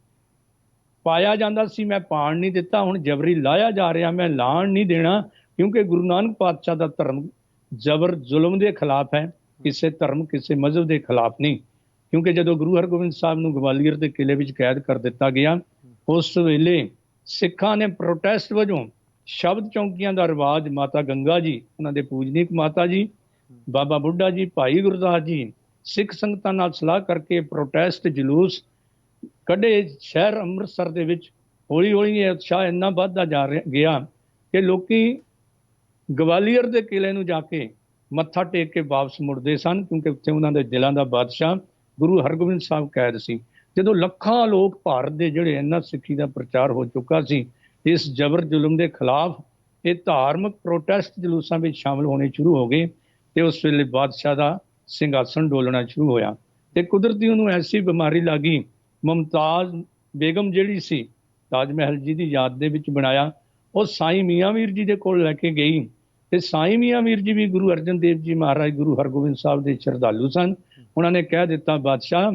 ਪਾਇਆ ਜਾਂਦਾ ਸੀ, ਮੈਂ ਪਾਣ ਨਹੀਂ ਦਿੱਤਾ। ਹੁਣ ਜਬਰੀ ਲਾਇਆ ਜਾ ਰਿਹਾ, ਮੈਂ ਲਾਣ ਨਹੀਂ ਦੇਣਾ, ਕਿਉਂਕਿ ਗੁਰੂ ਨਾਨਕ ਪਾਤਸ਼ਾਹ ਦਾ ਧਰਮ ਜ਼ਬਰ ਜ਼ੁਲਮ ਦੇ ਖਿਲਾਫ ਹੈ, ਕਿਸੇ ਧਰਮ ਕਿਸੇ ਮਜ਼ਹਬ ਦੇ ਖਿਲਾਫ ਨਹੀਂ। ਕਿਉਂਕਿ ਜਦੋਂ ਗੁਰੂ ਹਰਗੋਬਿੰਦ ਸਾਹਿਬ ਨੂੰ ਗਵਾਲੀਅਰ ਦੇ ਕਿਲੇ ਵਿੱਚ ਕੈਦ ਕਰ ਦਿੱਤਾ ਗਿਆ, ਉਸ ਵੇਲੇ ਸਿੱਖਾਂ ਨੇ ਪ੍ਰੋਟੈਸਟ ਵਜੋਂ ਸ਼ਬਦ ਚੌਂਕੀਆਂ ਦਾ ਰਿਵਾਜ, ਮਾਤਾ ਗੰਗਾ ਜੀ, ਉਹਨਾਂ ਦੇ ਪੂਜਨੀਕ ਮਾਤਾ ਜੀ, ਬਾਬਾ ਬੁੱਢਾ ਜੀ, ਭਾਈ ਗੁਰਦਾਸ ਜੀ, ਸਿੱਖ ਸੰਗਤਾਂ ਨਾਲ ਸਲਾਹ ਕਰਕੇ ਪ੍ਰੋਟੈਸਟ ਜਲੂਸ ਕੱਢੇ ਸ਼ਹਿਰ ਅੰਮ੍ਰਿਤਸਰ ਦੇ ਵਿੱਚ। ਹੌਲੀ ਹੌਲੀ ਇਹ ਉਤਸ਼ਾਹ ਇੰਨਾ ਵੱਧਦਾ ਗਿਆ ਕਿ ਲੋਕੀ ਗਵਾਲੀਅਰ ਦੇ ਕਿਲੇ ਨੂੰ ਜਾ ਕੇ ਮੱਥਾ ਟੇਕ ਕੇ ਵਾਪਸ ਮੁੜਦੇ ਸਨ, ਕਿਉਂਕਿ ਉੱਥੇ ਉਹਨਾਂ ਦੇ ਦਿਲਾਂ ਦਾ ਬਾਦਸ਼ਾਹ ਗੁਰੂ ਹਰਗੋਬਿੰਦ ਸਾਹਿਬ ਕੈਦ ਸੀ। ਜਦੋਂ ਲੱਖਾਂ ਲੋਕ ਭਾਰਤ ਦੇ ਜਿਹੜੇ ਇਹਨਾਂ ਸਿੱਖੀ ਦਾ ਪ੍ਰਚਾਰ ਹੋ ਚੁੱਕਾ ਸੀ, ਇਸ ਜ਼ਬਰ ਜ਼ੁਲਮ ਦੇ ਖਿਲਾਫ ਇਹ ਧਾਰਮਿਕ ਪ੍ਰੋਟੈਸਟ ਜਲੂਸਾਂ ਵਿੱਚ ਸ਼ਾਮਲ ਹੋਣੇ ਸ਼ੁਰੂ ਹੋ ਗਏ, ਤੇ ਉਸ ਵੇਲੇ ਬਾਦਸ਼ਾਹ ਦਾ ਸਿੰਘਾਸਣ ਡੋਲਣਾ ਸ਼ੁਰੂ ਹੋਇਆ। ਤੇ ਕੁਦਰਤੀ ਉਹਨੂੰ ਐਸੀ ਬਿਮਾਰੀ ਲੱਗੀ, ਮੁਮਤਾਜ਼ ਬੇਗਮ ਜਿਹੜੀ ਸੀ, ਤਾਜ ਮਹਿਲ ਜੀ ਦੀ ਯਾਦ ਦੇ ਵਿੱਚ ਬਣਾਇਆ, ਉਹ ਸਾਈਂ ਮੀਆਂ ਮੀਰ ਜੀ ਦੇ ਕੋਲ ਲੈ ਕੇ ਗਈ। ਤੇ ਸਾਈਂ ਮੀਆਂ ਮੀਰ ਜੀ ਵੀ ਗੁਰੂ ਅਰਜਨ ਦੇਵ ਜੀ ਮਹਾਰਾਜ ਗੁਰੂ ਹਰਗੋਬਿੰਦ ਸਾਹਿਬ ਦੇ ਸ਼ਰਧਾਲੂ ਸਨ। ਉਹਨਾਂ ਨੇ ਕਹਿ ਦਿੱਤਾ, ਬਾਦਸ਼ਾਹ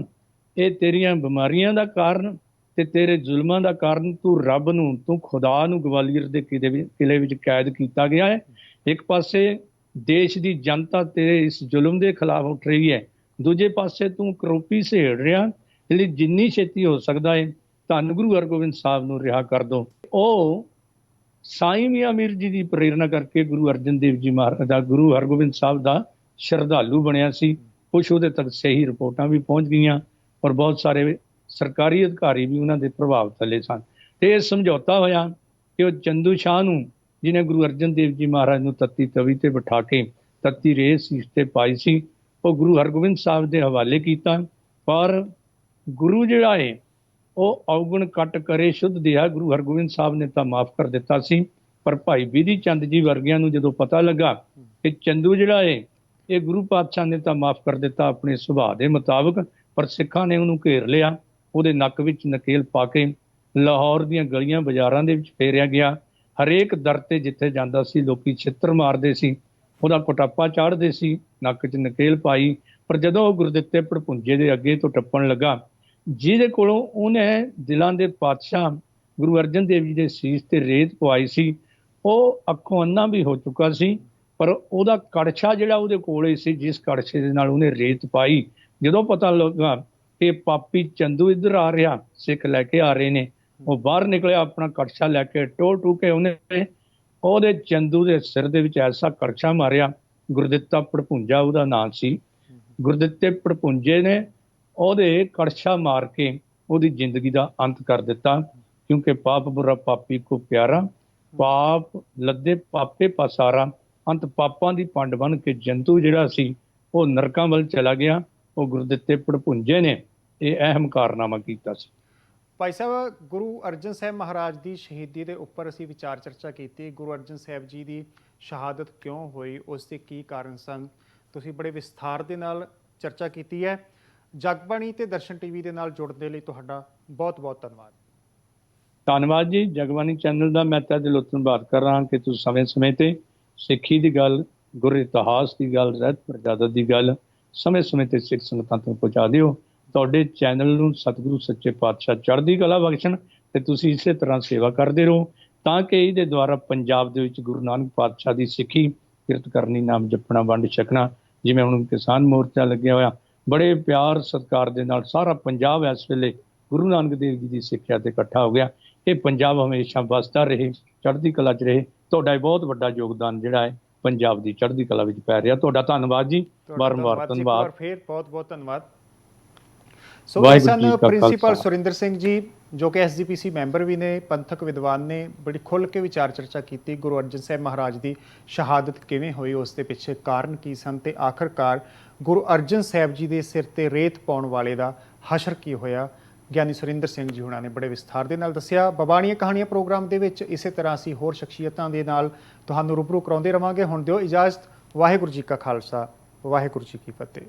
ਇਹ ਤੇਰੀਆਂ ਬਿਮਾਰੀਆਂ ਦਾ ਕਾਰਨ ਤੇ ਤੇਰੇ ਜ਼ੁਲਮਾਂ ਦਾ ਕਾਰਨ, ਤੂੰ ਰੱਬ ਨੂੰ, ਤੂੰ ਖੁਦਾ ਨੂੰ ਗਵਾਲੀਅਰ ਦੇ ਕਿਲੇ ਵਿੱਚ ਕੈਦ ਕੀਤਾ ਗਿਆ ਹੈ। ਇੱਕ ਪਾਸੇ ਦੇਸ਼ ਦੀ ਜਨਤਾ ਤੇਰੇ ਇਸ ਜ਼ੁਲਮ ਦੇ ਖਿਲਾਫ ਉੱਠ ਰਹੀ ਹੈ, ਦੂਜੇ ਪਾਸੇ ਤੂੰ ਕਰੋਪੀ ਸਹੇੜ ਰਿਹਾ, ਇਸ ਲਈ ਜਿੰਨੀ ਛੇਤੀ ਹੋ ਸਕਦਾ ਹੈ ਧੰਨ ਗੁਰੂ ਹਰਗੋਬਿੰਦ ਸਾਹਿਬ ਨੂੰ ਰਿਹਾ ਕਰ ਦੋ। ਉਹ ਸਾਈਂ ਮੀਆਂ ਮੀਰ ਜੀ ਦੀ ਪ੍ਰੇਰਨਾ ਕਰਕੇ ਗੁਰੂ ਅਰਜਨ ਦੇਵ ਜੀ ਮਹਾਰਾਜ ਦਾ, ਗੁਰੂ ਹਰਗੋਬਿੰਦ ਸਾਹਿਬ ਦਾ ਸ਼ਰਧਾਲੂ ਬਣਿਆ ਸੀ। ਕੁਛ ਉਹਦੇ ਤੱਕ ਸਹੀ ਰਿਪੋਰਟਾਂ ਵੀ ਪਹੁੰਚ ਗਈਆਂ, ਔਰ ਬਹੁਤ ਸਾਰੇ ਸਰਕਾਰੀ ਅਧਿਕਾਰੀ ਵੀ ਉਹਨਾਂ ਦੇ ਪ੍ਰਭਾਵ ਥੱਲੇ ਸਨ। ਤੇ ਇਹ ਸਮਝੌਤਾ ਹੋਇਆ ਕਿ ਉਹ ਚੰਦੂ ਸ਼ਾਹ ਨੂੰ, ਜਿਹਨੇ ਗੁਰੂ ਅਰਜਨ ਦੇਵ ਜੀ ਮਹਾਰਾਜ ਨੂੰ ਤੱਤੀ ਤਵੀ ਤੇ ਬਿਠਾ ਕੇ ਤੱਤੀ ਰੇਤ ਸੀਸ ਤੇ ਪਾਈ ਸੀ, ਉਹ ਗੁਰੂ ਹਰਗੋਬਿੰਦ ਸਾਹਿਬ ਦੇ ਹਵਾਲੇ ਕੀਤਾ। ਪਰ ਗੁਰੂ ਜਿਹੜਾ ਹੈ ਉਹ ਔਗਣ ਕੱਟ ਕਰੇ ਸ਼ੁੱਧ ਦਿਆ, ਗੁਰੂ ਹਰਗੋਬਿੰਦ ਸਾਹਿਬ ਨੇ ਤਾਂ ਮਾਫ ਕਰ ਦਿੱਤਾ ਸੀ। ਪਰ ਭਾਈ ਬਿਧੀ ਚੰਦ ਜੀ ਵਰਗਿਆਂ ਨੂੰ ਜਦੋਂ ਪਤਾ ਲੱਗਾ ਕਿ ਚੰਦੂ ਜਿਹੜਾ ਹੈ ਇਹ ਗੁਰੂ ਪਾਤਸ਼ਾਹ ਨੇ ਤਾਂ ਮਾਫ ਕਰ ਦਿੱਤਾ ਆਪਣੇ ਸੁਭਾਅ ਦੇ ਮੁਤਾਬਕ, ਪਰ ਸਿੱਖਾਂ ਨੇ ਉਹਨੂੰ ਘੇਰ ਲਿਆ, ਉਹਦੇ ਨੱਕ ਵਿੱਚ ਨਕੇਲ ਪਾ ਕੇ ਲਾਹੌਰ ਦੀਆਂ ਗਲੀਆਂ ਬਾਜ਼ਾਰਾਂ ਦੇ ਵਿੱਚ ਫੇਰਿਆ ਗਿਆ। ਹਰੇਕ ਦਰ ਤੇ ਜਿੱਥੇ ਜਾਂਦਾ ਸੀ ਲੋਕੀ ਛਿੱਤਰ ਮਾਰਦੇ ਸੀ, ਉਹਦਾ ਕੁਟਾਪਾ ਚਾੜਦੇ ਸੀ, ਨੱਕ 'ਚ ਨਕੇਲ ਪਾਈ। ਪਰ ਜਦੋਂ ਉਹ ਗੁਰਦਿੱਤੇ ਭੜਪੁੰਜੇ ਦੇ ਅੱਗੇ ਤੋਂ ਟੱਪਣ ਲੱਗਾ, ਜਿਹਦੇ ਕੋਲੋਂ ਉਹਨੇ ਦਿਲਾਂ ਦੇ ਪਾਤਸ਼ਾਹ ਗੁਰੂ ਅਰਜਨ ਦੇਵ ਜੀ ਦੇ ਸੀਸ ਤੇ ਰੇਤ ਪਵਾਈ ਸੀ, ਉਹ ਅੱਖੋਂ ਅੰਨਾ ਵੀ ਹੋ ਚੁੱਕਾ ਸੀ। ਪਰ ਉਹਦਾ ਕੜਛਾ ਜਿਹੜਾ ਉਹਦੇ ਕੋਲ ਹੀ ਸੀ, ਜਿਸ ਕੜਛੇ ਦੇ ਨਾਲ ਉਹਨੇ ਰੇਤ ਪਾਈ, ਜਦੋਂ ਪਤਾ ਲੱਗਾ ਕਿ ਪਾਪੀ ਚੰਦੂ ਇੱਧਰ ਆ ਰਿਹਾ, ਸਿੱਖ ਲੈ ਕੇ ਆ ਰਹੇ ਨੇ, ਉਹ ਬਾਹਰ ਨਿਕਲਿਆ, ਆਪਣਾ ਕੜਛਾ ਲੈ ਕੇ ਟੂ ਕੇ ਉਹਦੇ ਚੰਦੂ ਦੇ ਸਿਰ ਦੇ ਵਿੱਚ ਐਸਾ ਕੜਛਾ ਮਾਰਿਆ, ਗੁਰਦਿੱਤਾ ਭੜਪੁੰਜਾ ਉਹਦਾ ਨਾਂ ਸੀ। ਗੁਰਦਿੱਤੇ ਭੜਪੁੰਜੇ ਨੇ ਉਹਦੇ ਕੜਛਾ ਮਾਰ ਕੇ ਉਹਦੀ ਜ਼ਿੰਦਗੀ ਦਾ ਅੰਤ ਕਰ ਦਿੱਤਾ, ਕਿਉਂਕਿ ਪਾਪ ਬੁਰਾ ਪਾਪੀ ਕੋ ਪਿਆਰਾ, ਪਾਪ ਲੱਦੇ ਪਾਪੇ ਪਸਾਰਾ। ਅੰਤ ਪਾਪਾਂ ਦੀ ਪੰਡ ਬਣ ਕੇ ਜੰਤੂ ਜਿਹੜਾ ਸੀ ਉਹ ਨਰਕਾਂ ਵੱਲ ਚਲਾ ਗਿਆ। ਉਹ ਗੁਰਦਿੱਤੇ ਭੜਪੁੰਜੇ ਨੇ ਇਹ ਅਹਿਮ ਕਾਰਨਾਮਾ ਕੀਤਾ ਸੀ। ਭਾਈ ਸਾਹਿਬ, ਗੁਰੂ ਅਰਜਨ ਸਾਹਿਬ ਮਹਾਰਾਜ ਦੀ ਸ਼ਹੀਦੀ ਦੇ ਉੱਪਰ ਅਸੀਂ ਵਿਚਾਰ ਚਰਚਾ ਕੀਤੀ। ਗੁਰੂ ਅਰਜਨ ਸਾਹਿਬ ਜੀ ਦੀ ਸ਼ਹਾਦਤ ਕਿਉਂ ਹੋਈ, ਉਸ ਦੇ ਕੀ ਕਾਰਨ ਸਨ, ਤੁਸੀਂ ਬੜੇ ਵਿਸਥਾਰ ਦੇ ਨਾਲ ਚਰਚਾ ਕੀਤੀ ਹੈ। ਜਗਬਾਣੀ ਤੇ ਦਰਸ਼ਨ ਟੀਵੀ ਦੇ ਨਾਲ ਜੁੜਨ ਦੇ ਲਈ ਤੁਹਾਡਾ ਬਹੁਤ ਬਹੁਤ ਧੰਨਵਾਦ। ਧੰਨਵਾਦ ਜੀ। ਜਗਬਾਣੀ ਚੈਨਲ ਦਾ ਮੈਂ ਤਾਂ ਦਿਲੋਂ ਧੰਨਵਾਦ ਕਰ ਰਹਾ ਕਿ ਤੁਸੀਂ ਸਮੇਂ-ਸਮੇਂ ਤੇ ਸਿੱਖੀ ਦੀ ਗੱਲ, ਗੁਰ ਇਤਿਹਾਸ ਦੀ ਗੱਲ, ਰਹਿਤ ਮਰਜ਼ਾਦਾ ਦੀ ਗੱਲ ਸਮੇਂ-ਸਮੇਂ ਤੇ ਸਿੱਖ ਸੰਗਤਾਂ ਤੋਂ ਪਹੁੰਚਾ ਦਿਓ। ਤੁਹਾਡੇ ਚੈਨਲ ਨੂੰ ਸਤਿਗੁਰੂ ਸੱਚੇ ਪਾਤਸ਼ਾਹ ਚੜ੍ਹਦੀ ਕਲਾ ਬਖਸ਼ਣ ਤੇ ਤੁਸੀਂ ਇਸੇ ਤਰ੍ਹਾਂ ਸੇਵਾ ਕਰਦੇ ਰਹੋ, ਤਾਂ ਕਿ ਇਹਦੇ ਦੁਆਰਾ ਪੰਜਾਬ ਦੇ ਵਿੱਚ ਗੁਰੂ ਨਾਨਕ ਪਾਤਸ਼ਾਹ ਦੀ ਸਿੱਖੀ ਕਿਰਤ ਕਰਨੀ, ਨਾਮ ਜਪਣਾ, ਵੰਡ ਛਕਣਾ। ਜਿਵੇਂ ਹੁਣ ਕਿਸਾਨ ਮੋਰਚਾ ਲੱਗਿਆ ਹੋਇਆ, ਬੜੇ ਪਿਆਰ ਸਤਿਕਾਰ ਦੇ ਨਾਲ ਸਾਰਾ ਪੰਜਾਬ ਇਸ ਵੇਲੇ ਗੁਰੂ ਨਾਨਕ ਦੇਵ ਜੀ ਦੀ ਸਿੱਖਿਆ ਤੇ ਇਕੱਠਾ ਹੋ ਗਿਆ। ਇਹ ਪੰਜਾਬ ਹਮੇਸ਼ਾ ਵਸਦਾ ਰਹੇ, ਚੜ੍ਹਦੀ ਕਲਾ 'ਚ ਰਹੇ। ਤੁਹਾਡਾ ਬਹੁਤ ਵੱਡਾ ਯੋਗਦਾਨ ਜਿਹੜਾ ਹੈ ਪੰਜਾਬ ਦੀ ਚੜ੍ਹਦੀ ਕਲਾ ਵਿੱਚ ਪੈ ਰਿਹਾ। ਤੁਹਾਡਾ ਧੰਨਵਾਦ ਜੀ, ਬਾਰ-ਬਾਰ ਧੰਨਵਾਦ। ਫਿਰ ਬਹੁਤ ਬਹੁਤ ਧੰਨਵਾਦ। ਸੋ ਇਹ ਵਾਹਿਗੁਰੂ ਸਨ ਜੀ ਕਾ ਪ੍ਰਿੰਸੀਪਲ ਖਾਲਸਾ। ਸੁਰਿੰਦਰ ਸਿੰਘ ਜੀ, ਜੋ ਕਿ ਐਸਜੀਪੀਸੀ ਮੈਂਬਰ ਵੀ ਨੇ, ਪੰਥਕ ਵਿਦਵਾਨ ਨੇ। ਬੜੀ ਖੁੱਲ੍ਹ ਕੇ ਵਿਚਾਰ ਚਰਚਾ ਕੀਤੀ ਗੁਰੂ ਅਰਜਨ ਸਾਹਿਬ ਮਹਾਰਾਜ ਦੀ ਸ਼ਹਾਦਤ ਕਿਵੇਂ ਹੋਈ, ਉਸ ਦੇ ਪਿੱਛੇ ਕਾਰਨ ਕੀ ਸਨ ਤੇ ਆਖਰਕਾਰ ਗੁਰੂ ਅਰਜਨ ਸਾਹਿਬ ਜੀ ਦੇ ਸਿਰ ਤੇ ਰੇਤ ਪਾਉਣ ਵਾਲੇ ਦਾ ਹਸ਼ਰ ਕੀ ਹੋਇਆ। ਗਿਆਨੀ ਸੁਰਿੰਦਰ ਸਿੰਘ ਜੀ ਹੁਣਾਂ ਨੇ ਬੜੇ ਵਿਸਥਾਰ ਦੇ ਨਾਲ ਦੱਸਿਆ। ਬਾਬਾਣੀਆਂ ਕਹਾਣੀਆਂ ਪ੍ਰੋਗਰਾਮ ਦੇ ਵਿੱਚ ਇਸੇ ਤਰ੍ਹਾਂ ਅਸੀਂ ਹੋਰ ਸ਼ਖਸੀਅਤਾਂ ਦੇ ਨਾਲ ਤੁਹਾਨੂੰ ਰੂਬਰੂ ਕਰਾਉਂਦੇ ਰਵਾਂਗੇ। ਹੁਣ ਦਿਓ ਇਜਾਜ਼ਤ। ਵਾਹਿਗੁਰੂ ਜੀ ਕਾ ਖਾਲਸਾ, ਵਾਹਿਗੁਰੂ ਜੀ ਕੀ ਫਤਿਹ।